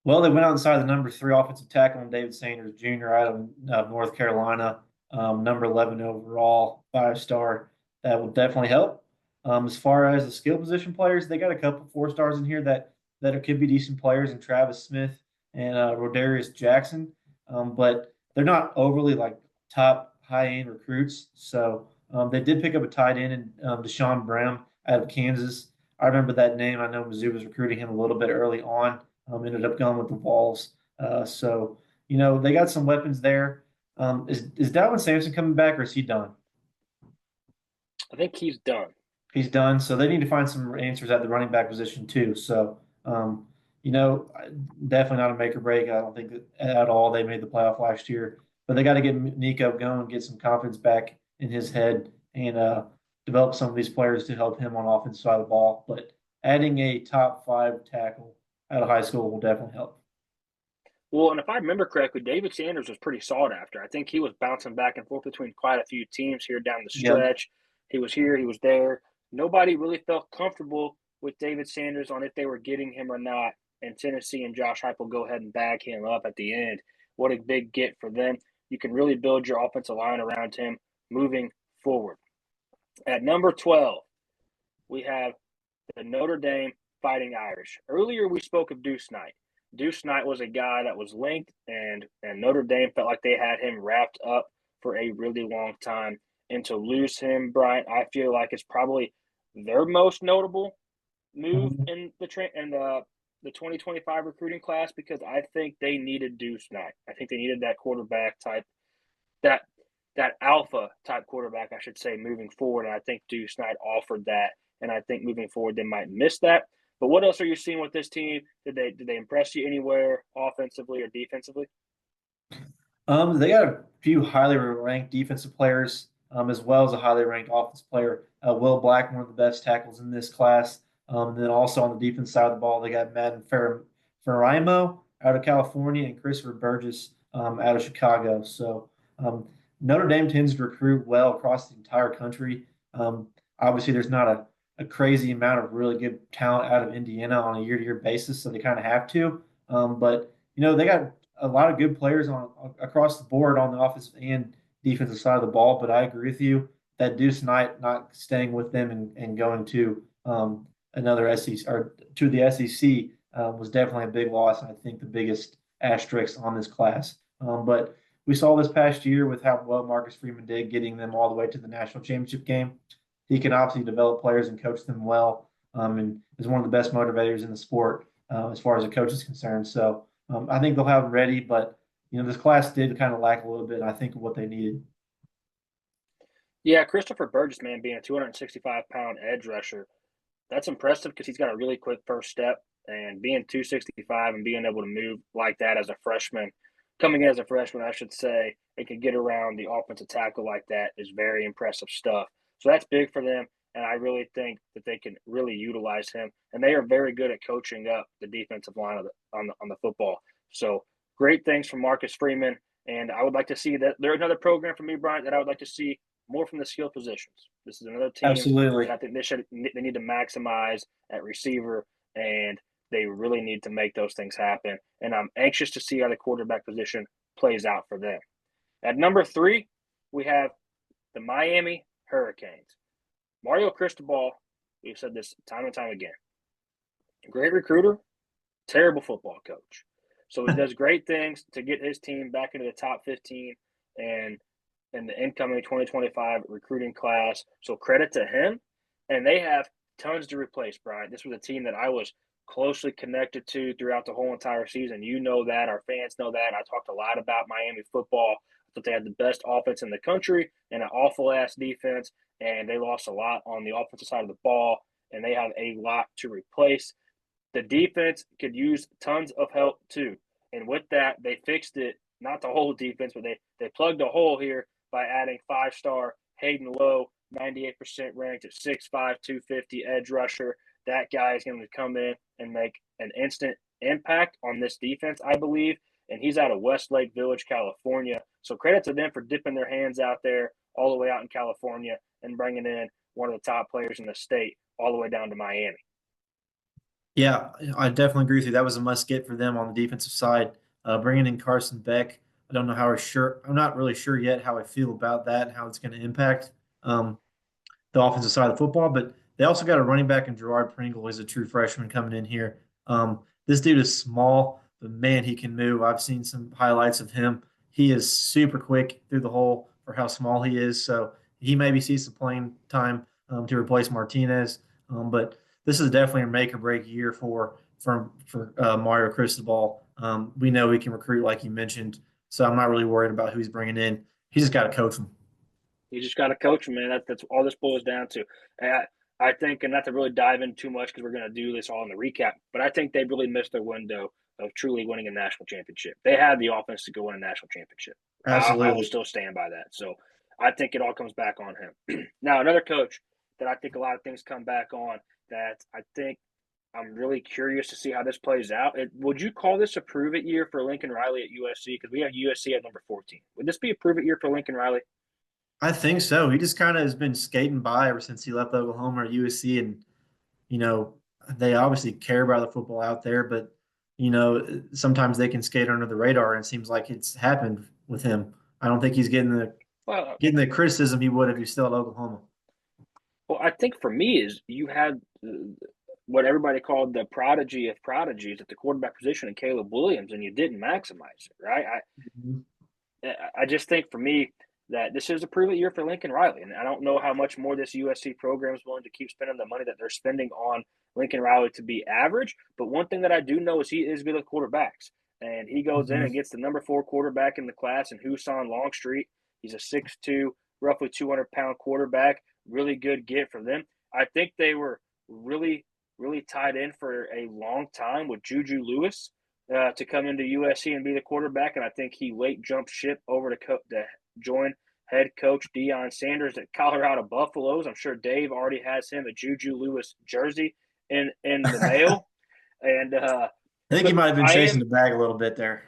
Well, they went outside the number 3 offensive tackle on David Sanders Jr. out of North Carolina, number 11 overall, 5-star. That will definitely help. As far as the skill position players, they got a couple 4-stars in here that could be decent players in Travis Smith and Rodarius Jackson, but they're not overly like top high end recruits. So they did pick up a tight end in Deshaun Brown out of Kansas. I remember that name. I know Mizzou was recruiting him a little bit early on. Ended up going with the Vols. So they got some weapons there. Is Dalvin Sampson coming back, or is he done? I think he's done. He's done. So they need to find some answers at the running back position too. So um, definitely not a make or break. I don't think that at all they made the playoff last year, but they got to get Nico going, get some confidence back in his head, and develop some of these players to help him on offense side of the ball. But adding a top 5 tackle out of high school will definitely help. Well, and if I remember correctly, David Sanders was pretty sought after. I think he was bouncing back and forth between quite a few teams here down the Yep. stretch. He was here, he was there. Nobody really felt comfortable with David Sanders on if they were getting him or not. And Tennessee and Josh Heupel go ahead and bag him up at the end. What a big get for them. You can really build your offensive line around him moving forward. At number 12, we have the Notre Dame Fighting Irish. Earlier, we spoke of Deuce Knight. Deuce Knight was a guy that was linked, and Notre Dame felt like they had him wrapped up for a really long time. And to lose him, Bryant, I feel like it's probably their most notable move Mhm. in the 2025 recruiting class because I think they needed Deuce Knight. I think they needed that quarterback type, that that alpha type quarterback, I should say, moving forward. And I think Deuce Knight offered that. And I think moving forward they might miss that. But what else are you seeing with this team? Did they impress you anywhere offensively or defensively? They got a few highly ranked defensive players, as well as a highly ranked offensive player. Will Black, one of the best tackles in this class. And then also on the defense side of the ball, they got Madden Ferrimo out of California and Christopher Burgess out of Chicago. So um, Notre Dame tends to recruit well across the entire country. Obviously, there's not a crazy amount of really good talent out of Indiana on a year-to-year basis, so they kind of have to. But they got a lot of good players on across the board on the offensive and defensive side of the ball. But I agree with you that Deuce Knight not staying with them and going to another SEC or to the SEC was definitely a big loss. And I think the biggest asterisk on this class. But we saw this past year with how well Marcus Freeman did, getting them all the way to the national championship game. He can obviously develop players and coach them well, and is one of the best motivators in the sport as far as a coach is concerned. So I think they'll have them ready, but this class did kind of lack a little bit, I think, of what they needed. Yeah, Christopher Burgess, man, being a 265-pound edge rusher, That's impressive because he's got a really quick first step, and being 265 and being able to move like that as a freshman, coming in as a freshman, I should say, and can get around the offensive tackle like that is very impressive stuff. So that's big for them, and I really think that they can really utilize him. And they are very good at coaching up the defensive line on the football. So great things from Marcus Freeman, and I would like to see that. There's another program for me, Bryant, that I would like to see more from the skill positions. This is another team Absolutely. that I think they need to maximize at receiver, and they really need to make those things happen. And I'm anxious to see how the quarterback position plays out for them. At number 3, we have the Miami Hurricanes. Mario Cristobal, we've said this time and time again, great recruiter, terrible football coach. So he does great things to get his team back into the top 15 and in the incoming 2025 recruiting class. So credit to him. And they have tons to replace, Brian. This was a team that I was closely connected to throughout the whole entire season. You know that. Our fans know that. I talked a lot about Miami football. I thought they had the best offense in the country and an awful-ass defense, and they lost a lot on the offensive side of the ball, and they have a lot to replace. The defense could use tons of help too. And with that, they fixed it, not the whole defense, but they plugged a hole here by adding 5-star Hayden Lowe, 98% ranked at 6'5", 250 edge rusher. That guy is going to come in and make an instant impact on this defense, I believe. And he's out of Westlake Village, California. So credit to them for dipping their hands out there all the way out in California and bringing in one of the top players in the state all the way down to Miami. Yeah, I definitely agree with you. That was a must get for them on the defensive side. Bringing in Carson Beck, I don't know how sure. I'm not really sure yet how I feel about that, how it's going to impact um, the offensive side of the football. But they also got a running back in Gerard Pringle, who's a true freshman coming in here. This dude is small, but man, he can move. I've seen some highlights of him. He is super quick through the hole for how small he is. So he maybe sees some playing time to replace Martinez. But this is definitely a make or break year for Mario Cristobal. We know he can recruit, like you mentioned. So I'm not really worried about who he's bringing in. He just got to coach them. You just got to coach them, man. That's all this boils down to. And I think, and not to really dive in too much because we're going to do this all in the recap, but I think they really missed their window of truly winning a national championship. They had the offense to go win a national championship. I will Absolutely. still stand by that. So I think it all comes back on him. Now, another coach that I think a lot of things come back on that I think I'm really curious to see how this plays out. Would you call this a prove it year for Lincoln Riley at USC? Because we have USC at number 14. Would this be a prove it year for Lincoln Riley? I think so. He just kind of has been skating by ever since he left Oklahoma or USC, and you know they obviously care about the football out there, but sometimes they can skate under the radar, and it seems like it's happened with him. I don't think he's Well, getting the criticism he would if he's still at Oklahoma. Well, I think for me is you had what everybody called the prodigy of prodigies at the quarterback position in Caleb Williams, and you didn't maximize it, right? Mhm. I just think for me that this is a prove it year for Lincoln Riley, and I don't know how much more this USC program is willing to keep spending the money that they're spending on Lincoln Riley to be average. But one thing that I do know is he is good at quarterbacks, and he goes in and Mhm. gets the number 4 quarterback in the class in Husan Longstreet. He's a 6'2", roughly 200-pound quarterback. Really good get for them. I think they were really tied in for a long time with Juju Lewis to come into USC and be the quarterback, and I think he late jumped ship over to join head coach Deion Sanders at Colorado Buffaloes. I'm sure Dave already has him a Juju Lewis jersey in the mail, and I think he but might have been I chasing am the bag a little bit there.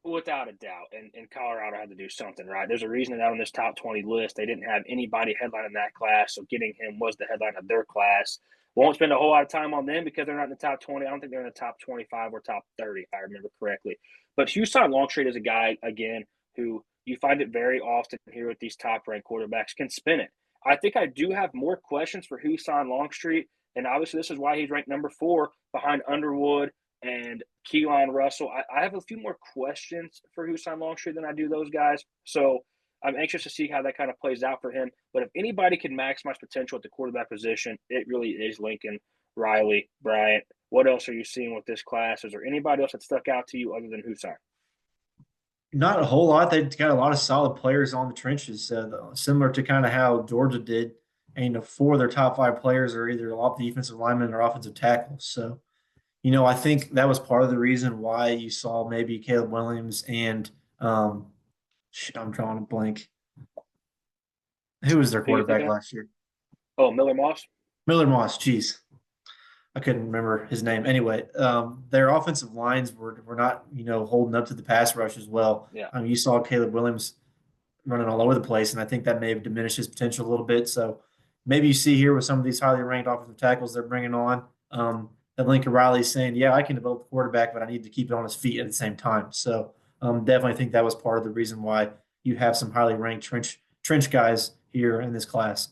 without a doubt, and Colorado had to do something right. There's a reason that on this top 20 list they didn't have anybody headlining that class, so getting him was the headline of their class. Won't spend a whole lot of time on them because they're not in the top 20. I don't think they're in the top 25 or top 30, if I remember correctly. But Houston Longstreet is a guy, again, who you find it very often here with these top-ranked quarterbacks can spin it. I think I do have more questions for Houston Longstreet, and obviously this is why he's ranked number 4 behind Underwood and Keelan Russell. I have a few more questions for Husan Longstreet than I do those guys. So I'm anxious to see how that kind of plays out for him. But if anybody can maximize potential at the quarterback position, it really is Lincoln Riley, Bryant. What else are you seeing with this class? Is there anybody else that stuck out to you other than Husan? Not a whole lot. They've got a lot of solid players on the trenches, similar to kind of how Georgia did. and four of their top five players are either off defensive linemen or offensive tackles. So, I think that was part of the reason why you saw maybe Caleb Williams and I'm drawing a blank. Who was their Who you quarterback thinking of? last year? Oh, Miller Moss. Miller Moss. Jeez, I couldn't remember his name. Anyway, their offensive lines were not holding up to the pass rush as well. Yeah. You saw Caleb Williams running all over the place, and I think that may have diminished his potential a little bit. So maybe you see here with some of these highly ranked offensive tackles they're bringing on, that Lincoln Riley's saying, "Yeah, I can develop the quarterback, but I need to keep it on his feet at the same time." So definitely think that was part of the reason why you have some highly ranked trench guys here in this class.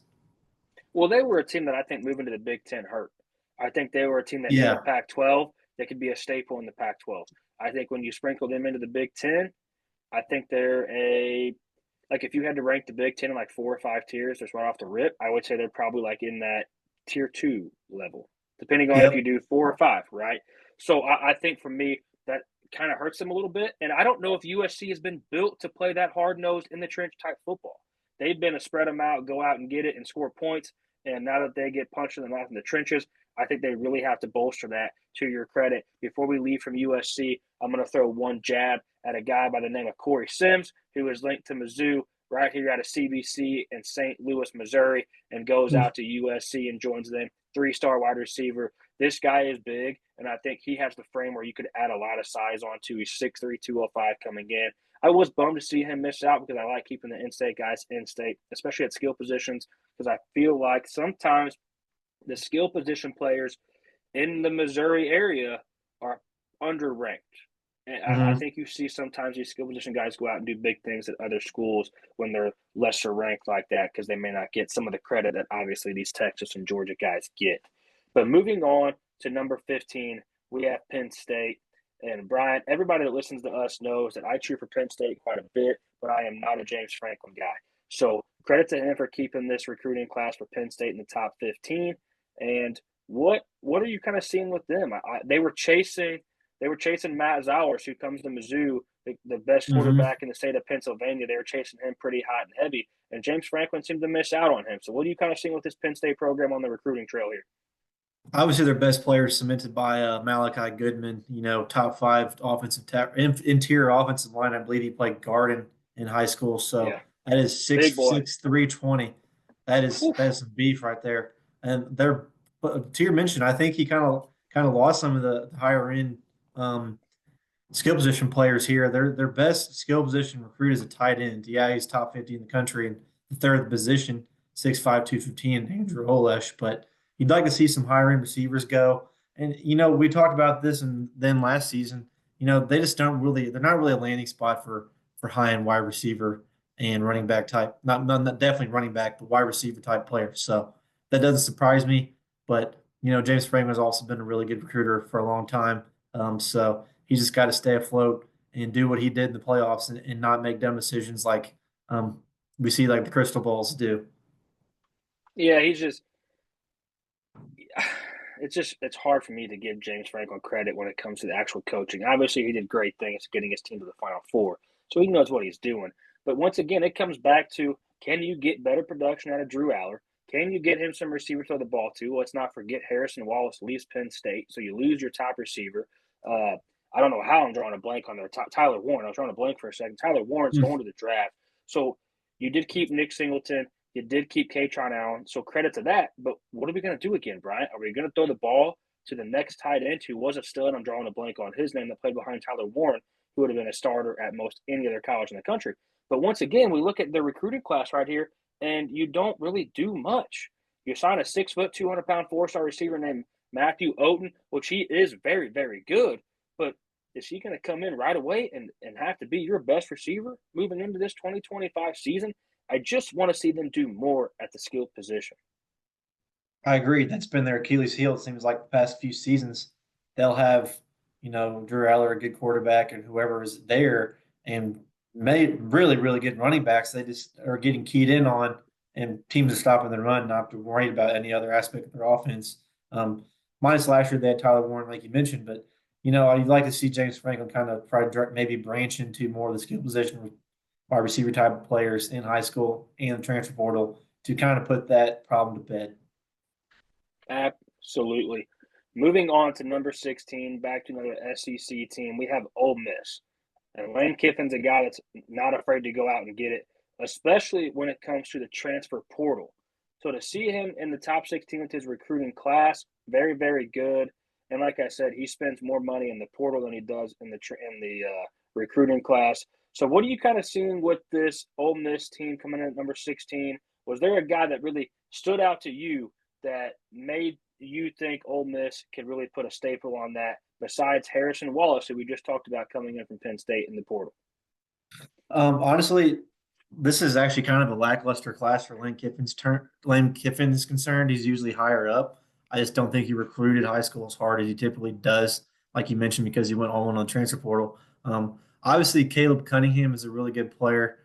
Well, they were a team that I think moving to the Big Ten hurt. I think they were a team that in the Yeah. Pac-12 they could be a staple in the Pac-12. I think when you sprinkle them into the Big Ten, I think they're a like if you had to rank the Big Ten in like 4 or 5 tiers, just right off the rip, I would say they're probably like in that tier 2 level, depending on if you Yep. do 4 or 5, right? So I think for me that kind of hurts them a little bit, and I don't know if USC has been built to play that hard nosed in the trench type football. They've been a spread them out, go out and get it, and score points. And now that they get punched in the mouth in the trenches, I think they really have to bolster that. To your credit, before we leave from USC, I'm going to throw one jab at a guy by the name of Corey Sims, who is linked to Mizzou right here out of CBC in St. Louis, Missouri, and goes out to USC and joins them. 3-star wide receiver. This guy is big, and I think he has the frame where you could add a lot of size onto. He's 6'3", 205 coming in. I was bummed to see him miss out because I like keeping the in-state guys in-state, especially at skill positions, because I feel like sometimes the skill position players in the Missouri area are underranked. And I Mm-hmm. think you see sometimes these skill position guys go out and do big things at other schools when they're lesser ranked like that because they may not get some of the credit that obviously these Texas and Georgia guys get. But moving on to number 15, we have Penn State. And Brian, everybody that listens to us knows that I cheer for Penn State quite a bit, but I am not a James Franklin guy. So credit to him for keeping this recruiting class for Penn State in the top 15. And what are you kind of seeing with them? They were chasing Matt Zowers, who comes to Mizzou, the best Mm-hmm. quarterback in the state of Pennsylvania. They were chasing him pretty hot and heavy, and James Franklin seemed to miss out on him. So what are you kind of seeing with this Penn State program on the recruiting trail here? Obviously, their best players cemented by Malachi Goodman. Top five interior offensive line. I believe he played guard in high school. So Yeah, that is big boy. 6'3", 320. That is some beef right there. And they're but to your mention, I think he kind of lost some of the higher end um, skill position players here. Their best skill position recruit is a tight end. Yeah, he's top 50 in the country and the third position, 6'5", 215, Andrew Olesh. But you'd like to see some higher end receivers go. And we talked about this and then last season. They just don't really. They're not really a landing spot for high end wide receiver and running back type. Not definitely running back, but wide receiver type players. So that doesn't surprise me. But James Franklin has also been a really good recruiter for a long time. So he's just got to stay afloat and do what he did in the playoffs and not make dumb decisions like um, we see like the Crystal Balls do. Yeah, he's just it's hard for me to give James Franklin credit when it comes to the actual coaching. Obviously, he did great things getting his team to the Final Four, so he knows what he's doing. But once again, it comes back to can you get better production out of Drew Aller? Can you get him some receiver to throw the ball to? Let's not forget Harrison Wallace leaves Penn State, so you lose your top receiver. I don't know how I'm drawing a blank on there. Tyler Warren. I was drawing a blank for a second. Tyler Warren's Mm. going to the draft, so you did keep Nick Singleton. You did keep Katron Allen, so credit to that. But what are we going to do again, Brian? Are we going to throw the ball to the next tight end who was a stud? I'm drawing a blank on his name that played behind Tyler Warren, who would have been a starter at most any other college in the country. But once again, we look at the recruiting class right here, and you don't really do much. You sign a 6 foot, 200-pound 4-star receiver named Matthew Oaten, which he is very, very good. But is he going to come in right away and have to be your best receiver moving into this 2025 season? I just want to see them do more at the skilled position. I agree. That's been their Achilles heel. It seems like the past few seasons, they'll have, Drew Aller, a good quarterback, and whoever is there, and really, really good running backs. They just are getting keyed in on, and teams are stopping the run, not to worry about any other aspect of their offense. Minus last year, they had Tyler Warren, like you mentioned, but I'd like to see James Franklin kind of try to maybe branch into more of the skill position with wide receiver type of players in high school and the transfer portal to kind of put that problem to bed. Absolutely. Moving on to number 16, back to another SEC team, we have Ole Miss. And Lane Kiffin's a guy that's not afraid to go out and get it, especially when it comes to the transfer portal. So to see him in the top 16 with his recruiting class, very, very good. And like I said, he spends more money in the portal than he does in the recruiting class. So what are you kind of seeing with this Ole Miss team coming in at number 16? Was there a guy that really stood out to you that made you think Ole Miss could really put a staple on that besides Harrison Wallace, who we just talked about coming in from Penn State in the portal? Honestly, this is actually kind of a lackluster class for Lane Kiffin is concerned. He's usually higher up. I just don't think he recruited high school as hard as he typically does, like you mentioned, because he went all in on the transfer portal. Obviously, Caleb Cunningham is a really good player.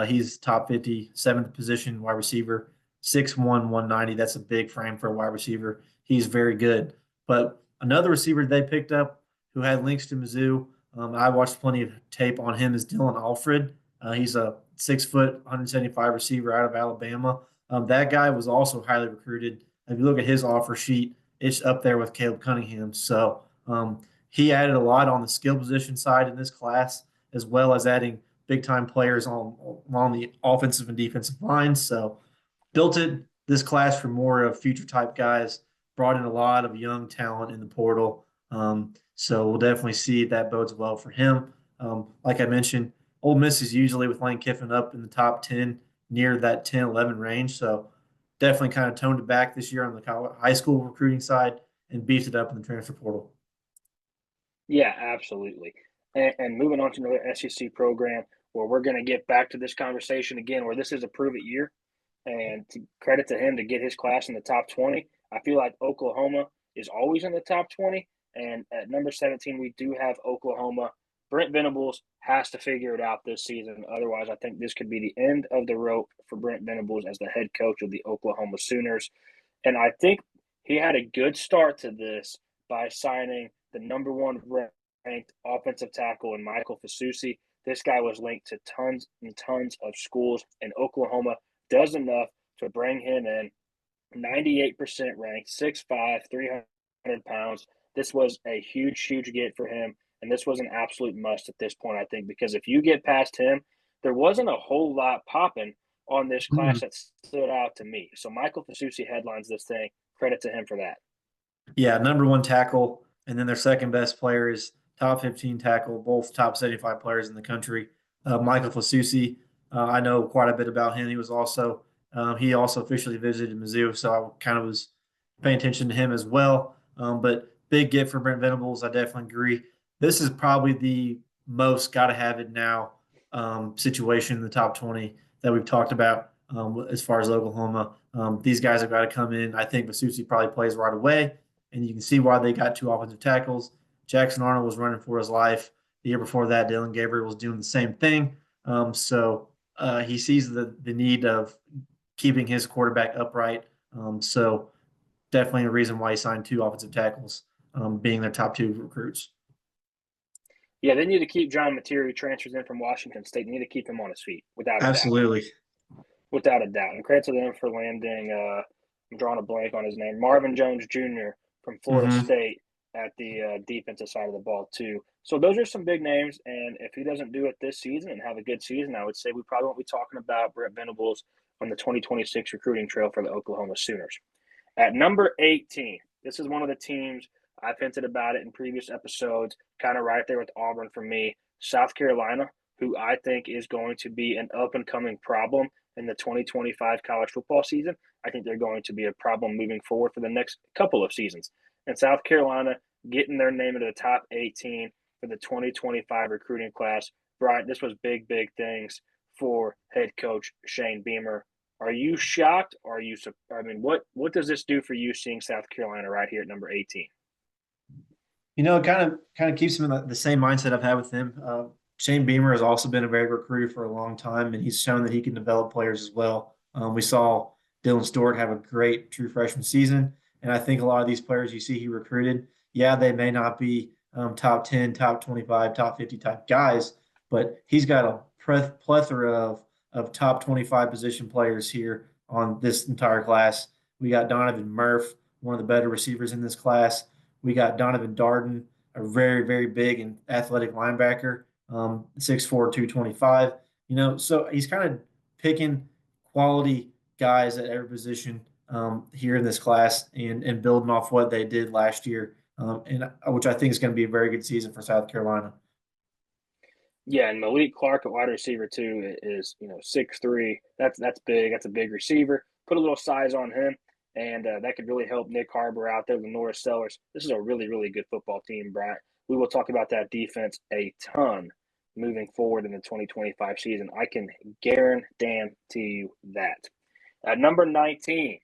He's top 50, seventh position wide receiver, 6'1", 190. That's a big frame for a wide receiver. He's very good. But another receiver they picked up who had links to Mizzou, I watched plenty of tape on him, is Dylan Alfred. He's a 6 foot, 175 receiver out of Alabama. That guy was also highly recruited. If you look at his offer sheet, it's up there with Caleb Cunningham. So he added a lot on the skill position side in this class, as well as adding big time players on the offensive and defensive lines. So built this class for more of future type guys. Brought in a lot of young talent in the portal. So we'll definitely see that bodes well for him. Like I mentioned, Ole Miss is usually with Lane Kiffin up in the top 10, near that 10, 11 range. So definitely kind of toned it back this year on the high school recruiting side and beefed it up in the transfer portal. Yeah, absolutely. And moving on to another SEC program where we're going to get back to this conversation again, where this is a prove it year. And credit to him to get his class in the top 20. I feel like Oklahoma is always in the top 20. And at number 17, we do have Oklahoma. Brent Venables has to figure it out this season. Otherwise, I think this could be the end of the rope for Brent Venables as the head coach of the Oklahoma Sooners. And I think he had a good start to this by signing the number one ranked offensive tackle in Michael Fasusi. This guy was linked to tons and tons of schools, and Oklahoma does enough to bring him in. 98% ranked, 6'5", 300 pounds. This was a huge, huge get for him, and this was an absolute must at this point, I think, because if you get past him, there wasn't a whole lot popping on this class that stood out to me. So Michael Fasusi headlines this thing. Credit to him for that. Yeah, number one tackle, and then their second best player is top 15 tackle, both top 75 players in the country. Michael Fasusi, I know quite a bit about him. He also officially visited Mizzou, so I kind of was paying attention to him as well. But big get for Brent Venables, I definitely agree. This is probably the most got to have it now situation in the top 20 that we've talked about as far as Oklahoma. These guys have got to come in. I think Masusi probably plays right away, and you can see why they got two offensive tackles. Jackson Arnold was running for his life. The year before that, Dylan Gabriel was doing the same thing. So he sees the need of keeping his quarterback upright. So definitely a reason why he signed two offensive tackles, being their top two recruits. Yeah, they need to keep John Mateer, who transfers in from Washington State. They need to keep him on his feet, without a doubt. Absolutely. Without a doubt. And credit to them for landing, I'm drawing a blank on his name, Marvin Jones Jr. from Florida Mm-hmm. State at the defensive side of the ball, too. So those are some big names. And if he doesn't do it this season and have a good season, I would say we probably won't be talking about Brent Venables on the 2026 recruiting trail for the Oklahoma Sooners. At number 18, this is one of the teams I've hinted about it in previous episodes, kind of right there with Auburn for me. South Carolina, who I think is going to be an up and coming problem in the 2025 college football season. I think they're going to be a problem moving forward for the next couple of seasons. And South Carolina getting their name into the top 18 for the 2025 recruiting class. Bryant, this was big, big things for head coach Shane Beamer. Are you shocked? Or are you? I mean, what does this do for you seeing South Carolina right here at number 18? It kind of keeps him in the same mindset I've had with him. Shane Beamer has also been a very good recruiter for a long time, and he's shown that he can develop players as well. We saw Dylan Stewart have a great true freshman season, and I think a lot of these players you see he recruited, yeah, they may not be top 10, top 25, top 50 type guys, but he's got a plethora of top 25 position players here on this entire class. We got Donovan Murph, one of the better receivers in this class. We got Donovan Darden, a very, very big and athletic linebacker, 6'4", 225. So he's kind of picking quality guys at every position here in this class and building off what they did last year, and which I think is going to be a very good season for South Carolina. Yeah, and Malik Clark, a wide receiver too, is 6'3". That's big. That's a big receiver. Put a little size on him, and that could really help Nick Harbor out there with Norris Sellers. This is a really really good football team, Bryant. We will talk about that defense a ton moving forward in the 2025 season. I can guarantee you that. At number 19,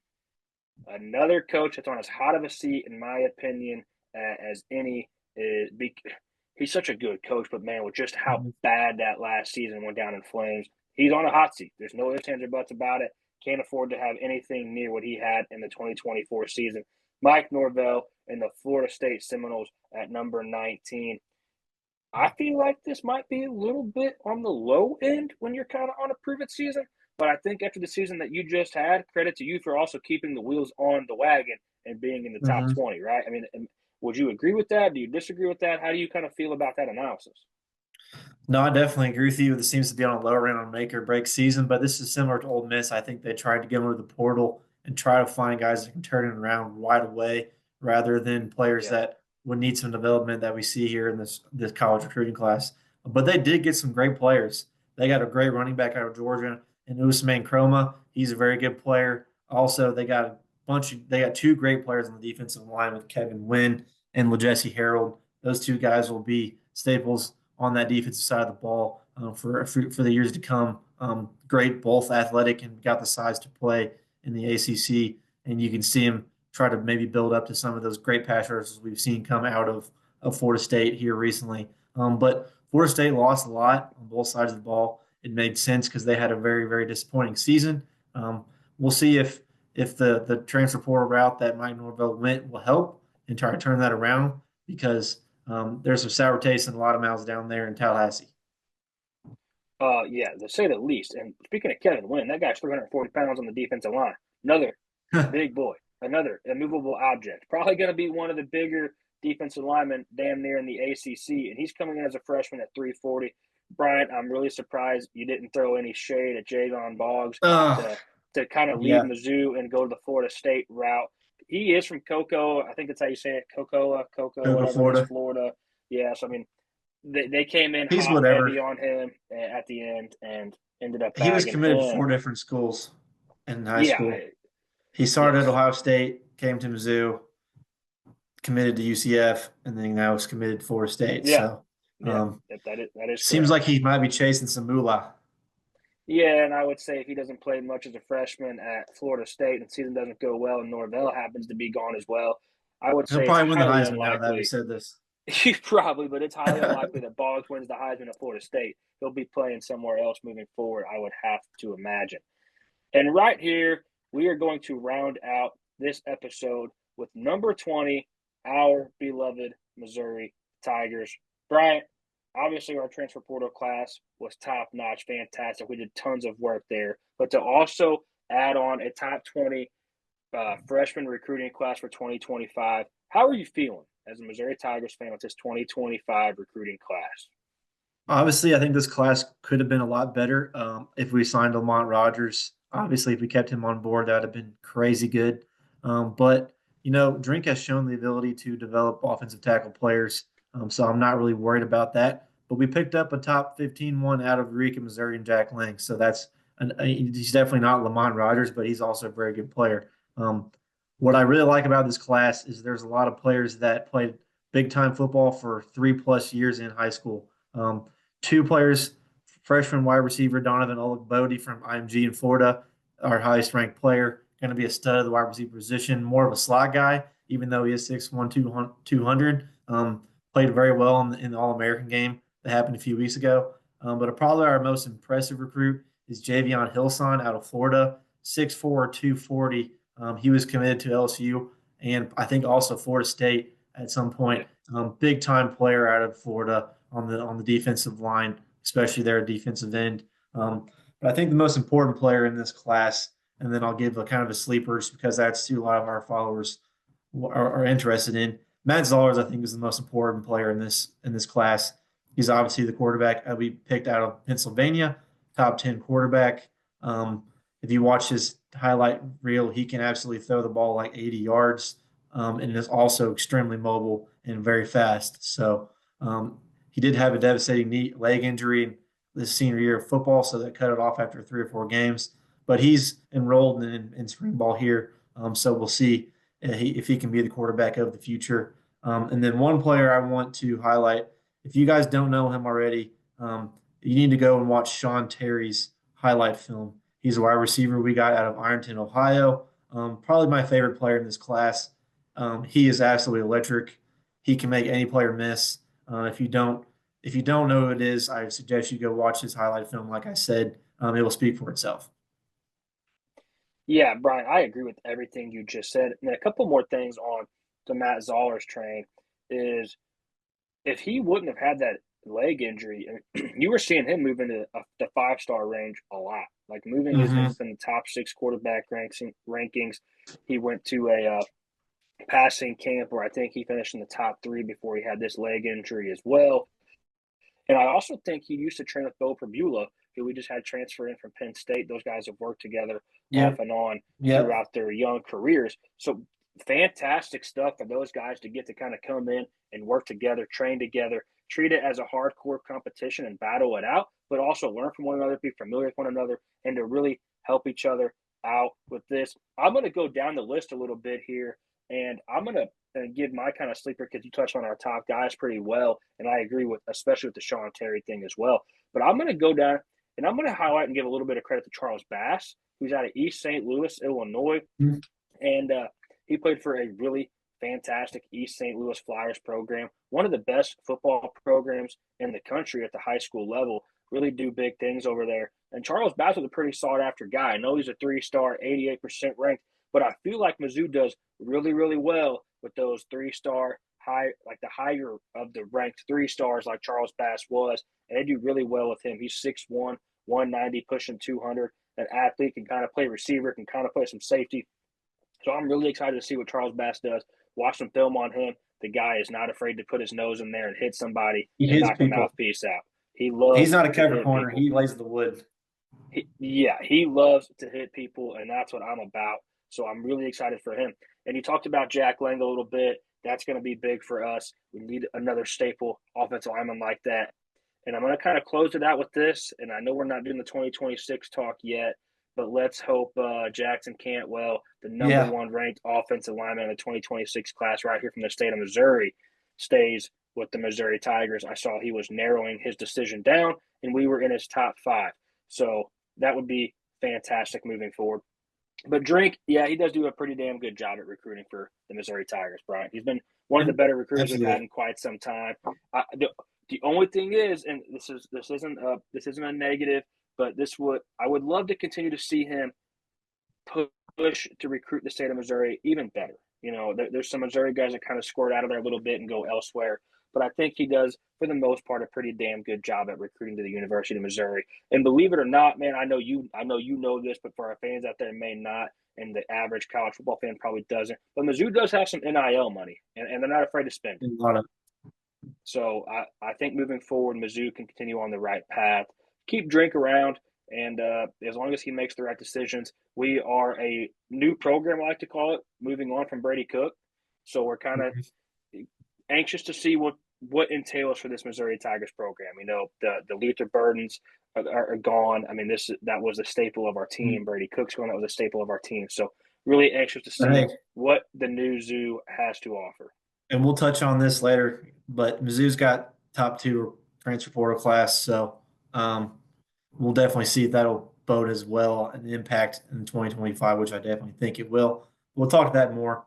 another coach that's on as hot of a seat, in my opinion, as any is. He's such a good coach, but man, with just how Mhm. bad that last season went down in flames, he's on a hot seat. There's no ifs, ands, or buts about it. Can't afford to have anything near what he had in the 2024 season. Mike Norvell and the Florida State Seminoles at number 19. I feel like this might be a little bit on the low end when you're kind of on a prove it season. But I think after the season that you just had, credit to you for also keeping the wheels on the wagon and being in the top Mhm. 20, right? I mean, would you agree with that? Do you disagree with that? How do you kind of feel about that analysis? No, I definitely agree with you. This seems to be on a lower end on make or break season, but this is similar to Ole Miss. I think they tried to get into the portal and try to find guys that can turn it around right away rather than players Yeah. that would need some development that we see here in this college recruiting class. But they did get some great players. They got a great running back out of Georgia and Usman Chroma. He's a very good player. Also, they got two great players on the defensive line with Kevin Wynn and LeJesse Harold. Those two guys will be staples on that defensive side of the ball for the years to come. Great, both athletic and got the size to play in the ACC, and you can see him try to maybe build up to some of those great pass rushers we've seen come out of Florida State here recently. But Florida State lost a lot on both sides of the ball. It made sense because they had a very, very disappointing season. Um, we'll see if the transfer portal route that Mike Norvell went will help and try to turn that around because there's some sour taste in a lot of mouths down there in Tallahassee. Yeah, to say the least. And speaking of Kevin Wynn, that guy's 340 pounds on the defensive line. Another big boy, another immovable object. Probably going to be one of the bigger defensive linemen damn near in the ACC. And he's coming in as a freshman at 340. Bryant, I'm really surprised you didn't throw any shade at Javon Boggs Oh, to kind of leave yeah. Mizzou and go to the Florida State route. He is from Cocoa. I think that's how you say it. Cocoa, Cocoa, whatever it is, Florida. Florida. Yeah, so I mean, they came in He's hot, whatever. heavy on him at the end and ended up He was bagging committed to him. four different schools in high Yeah, school. He started at yes, Ohio State, came to Mizzou, committed to UCF, and then now is committed to Florida State. yeah, So yeah. um, That is seems like correct. he might be chasing some moolah. Yeah, and I would say if he doesn't play much as a freshman at Florida State and the season doesn't go well and Norvell happens to be gone as well, I would He'll say it's probably win the highly Heisman now that we unlikely. said this. Probably, but it's highly unlikely that Boggs wins the Heisman at Florida State. He'll be playing somewhere else moving forward, I would have to imagine. And right here, we are going to round out this episode with number 20, our beloved Missouri Tigers. Bryant, obviously, our transfer portal class was top notch, fantastic. We did tons of work there. But to also add on a top 20 freshman recruiting class for 2025, how are you feeling as a Missouri Tigers fan with this 2025 recruiting class? Obviously, I think this class could have been a lot better if we signed Lamont Rogers. Obviously, if we kept him on board, that would have been crazy good. But Drink has shown the ability to develop offensive tackle players, so I'm not really worried about that. But we picked up a top 15 one out of Eureka, Missouri, and Jack Lang, so he's definitely not Lamont Rogers, but he's also a very good player. What I really like about this class is there's a lot of players that played big time football for 3+ years in high school. Two players, freshman wide receiver Donovan Olagbodi from IMG in Florida, our highest ranked player, going to be a stud of the wide receiver position, more of a slot guy, even though he is 6'1", 200. Played very well in the All American game that happened a few weeks ago. But probably our most impressive recruit is Javion Hillson out of Florida, 6'4", 240. He was committed to LSU and I think also Florida State at some Yeah. point. Big time player out of Florida on the defensive line, especially their defensive end. But I think the most important player in this class and then I'll give a kind of a sleeper just because that's who a lot of our followers are interested in. Matt Zollers, I think, is the most important player in this class. He's obviously the quarterback we picked out of Pennsylvania, top 10 quarterback. If you watch his highlight reel, he can absolutely throw the ball like 80 yards, and is also extremely mobile and very fast. So he did have a devastating knee leg injury in this senior year of football, so that cut it off after 3 or 4 games. But he's enrolled in spring ball here, so we'll see if he can be the quarterback of the future. And then one player I want to highlight, if you guys don't know him already, you need to go and watch Sean Terry's highlight film. He's a wide receiver we got out of Ironton, Ohio. Probably my favorite player in this class. He is absolutely electric. He can make any player miss. If you don't know who it is, I suggest you go watch his highlight film. Like I said, it will speak for itself. Yeah, Brian, I agree with everything you just said. And a couple more things on the Matt Zollers train is if he wouldn't have had that leg injury, you were seeing him move into the 5-star range a lot, like moving his Mm-hmm. in the top 6 quarterback rankings. He went to a passing camp where I think he finished in the top 3 before he had this leg injury as well. And I also think he used to train with Bo Perbula, who we just had transfer in from Penn State. Those guys have worked together off Yep. and on Yep. throughout their young careers. So fantastic stuff for those guys to get to kind of come in and work together, train together, treat it as a hardcore competition and battle it out, but also learn from one another, be familiar with one another, and to really help each other out with this. I'm going to go down the list a little bit here, and I'm going to give my kind of sleeper because you touched on our top guys pretty well, and I agree with especially with the Sean Terry thing as well. But I'm going to go down and I'm going to highlight and give a little bit of credit to Charles Bass, who's out of East St. Louis, Illinois, and he played for a really fantastic East St. Louis Flyers program, one of the best football programs in the country at the high school level. Really do big things over there. And Charles Bass was a pretty sought after guy. I know he's a 3-star, 88% ranked, but I feel like Mizzou does really, really well with those 3-star high, like the higher of the ranked 3 stars, like Charles Bass was, and they do really well with him. He's 6'1", 190, pushing 200. An athlete, can kind of play receiver, can kind of play some safety. So I'm really excited to see what Charles Bass does. Watch some film on him. The guy is not afraid to put his nose in there and hit somebody He and hits knock a people. mouthpiece out. He He's loves not a to cover hit corner. people. He lays the wood. He loves to hit people, and that's what I'm about. So I'm really excited for him. And you talked about Jack Lang a little bit. That's going to be big for us. We need another staple offensive lineman like that. And I'm going to kind of close it out with this. And I know we're not doing the 2026 talk yet, but let's hope Jackson Cantwell, the number Yeah. one ranked offensive lineman in the 2026 class right here from the state of Missouri, stays with the Missouri Tigers. I saw he was narrowing his decision down, and we were in his top 5. So that would be fantastic moving forward. But Drink, yeah, he does do a pretty damn good job at recruiting for the Missouri Tigers, Brian. He's been one of the better recruiters we've had Absolutely. in quite some time. The only thing is, and this isn't a negative, but I would love to continue to see him push to recruit the state of Missouri even better. You know, there's some Missouri guys that kind of squirt out of there a little bit and go elsewhere, but I think he does, for the most part, a pretty damn good job at recruiting to the University of Missouri. And believe it or not, man, I know you know this, but for our fans out there may not, and the average college football fan probably doesn't. But Mizzou does have some NIL money, and they're not afraid to spend it. A lot of So I think moving forward, Mizzou can continue on the right path. Keep Drink around, and as long as he makes the right decisions, we are a new program, I like to call it, moving on from Brady Cook. So we're kind of anxious to see what entails for this Missouri Tigers program. You know, the Luther Burdens are gone. I mean, that was a staple of our team. Brady Cook's gone. That was a staple of our team. So really anxious to see Hey, what the new zoo has to offer. and we'll touch on this later, but Mizzou's got top 2 transfer portal class, so we'll definitely see if that'll bode as well an impact in 2025, which I definitely think it will. We'll talk that more.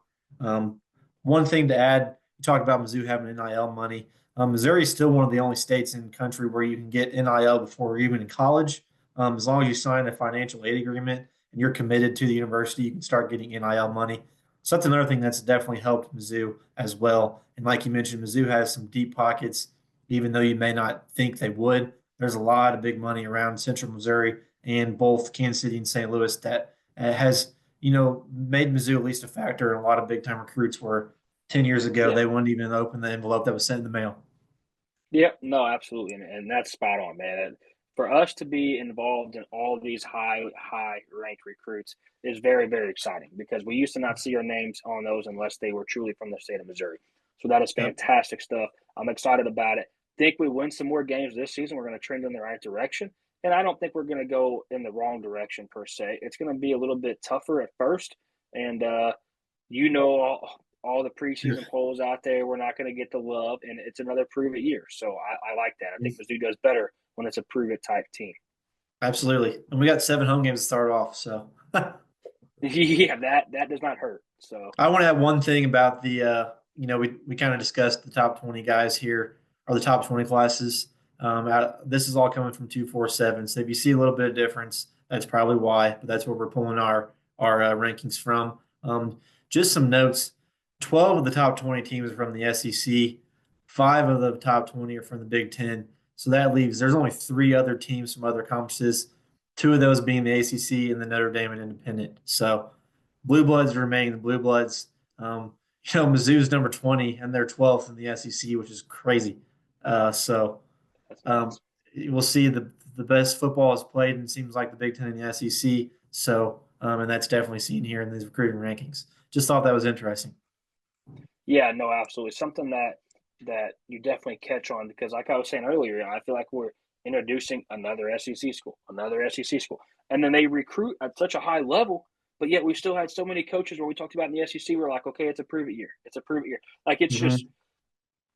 One thing to add, you talked about Mizzou having NIL money. Missouri is still one of the only states in the country where you can get NIL before you're even in college. As long as you sign a financial aid agreement and you're committed to the university, you can start getting NIL money. So that's another thing that's definitely helped Mizzou as well. And like you mentioned, Mizzou has some deep pockets, even though you may not think they would. There's a lot of big money around Central Missouri and both Kansas City and St. Louis that has, made Mizzou at least a factor in a lot of big time recruits where 10 years ago Yeah. they wouldn't even open the envelope that was sent in the mail. Yeah, no, absolutely, and that's spot on, man. For us to be involved in all these high ranked recruits is very, very exciting because we used to not see our names on those unless they were truly from the state of Missouri. So that is Yep. fantastic stuff. I'm excited about it. Think we win some more games this season. We're going to trend in the right direction, and I don't think we're going to go in the wrong direction per se. It's going to be a little bit tougher at first, and all the preseason polls out there. We're not going to get the love, and it's another prove it year. So I like that. I think Mizzou does better when it's a prove it type team. Absolutely. And we got 7 home games to start off. So Yeah, that does not hurt. So I want to add one thing about we kind of discussed the top 20 guys here, or the top 20 classes. This is all coming from 247. So if you see a little bit of difference, that's probably why, but that's where we're pulling our rankings from. Just some notes: 12 of the top 20 teams are from the SEC. 5 of the top 20 are from the Big Ten. So that leaves there's only 3 other teams from other conferences. 2 of those being the ACC and the Notre Dame and Independent. So Blue Bloods remain the Blue Bloods. Mizzou's number 20 and they're 12th in the SEC, which is crazy. So that's um, nuts. we'll see the best football is played and seems like the Big Ten and the SEC. So and that's definitely seen here in these recruiting rankings. Just thought that was interesting. Yeah, no, absolutely. Something that you definitely catch on because, like I was saying earlier, I feel like we're introducing another SEC school, and then they recruit at such a high level. But yet we still had so many coaches where we talked about in the SEC. We're like, okay, it's a prove it year. It's a prove it year. Like it's just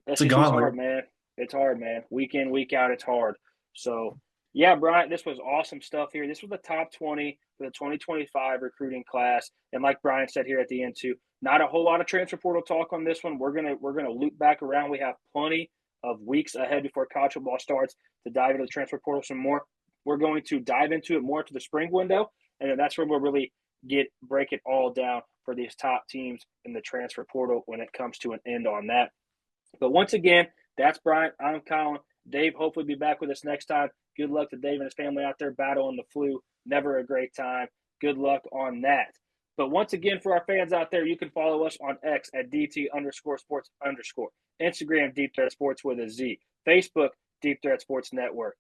Mm-hmm. It's a SEC's hard, gauntlet. man. It's hard, man. Week in, week out, it's hard. So, yeah, Bryant, this was awesome stuff here. This was the top 20 for the 2025 recruiting class. And like Brian said here at the end, too, not a whole lot of transfer portal talk on this one. We're gonna loop back around. We have plenty of weeks ahead before college football starts to dive into the transfer portal some more. We're going to dive into it more to the spring window, and then that's where we'll really break it all down for these top teams in the transfer portal when it comes to an end on that. But once again, that's Bryant. I'm Colin. Dave, hopefully be back with us next time. Good luck to Dave and his family out there battling the flu. Never a great time. Good luck on that. But once again, for our fans out there, you can follow us on X at DT_sports_. Instagram, Deep Threat Sports with a Z. Facebook, Deep Threat Sports Network.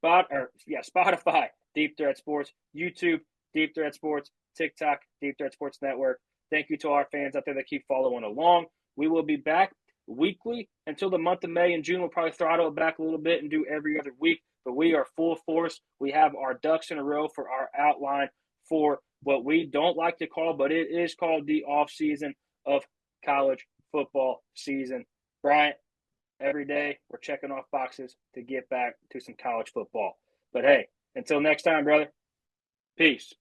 Spotify, Deep Threat Sports. YouTube, Deep Threat Sports. TikTok, Deep Threat Sports Network. Thank you to our fans out there that keep following along. We will be back weekly until the month of May and June. We'll probably throttle it back a little bit and do every other week, but we are full force. We have our ducks in a row for our outline for what we don't like to call, but it is called the off season of college football season. Bryant, every day we're checking off boxes to get back to some college football. But hey, until next time, brother, peace.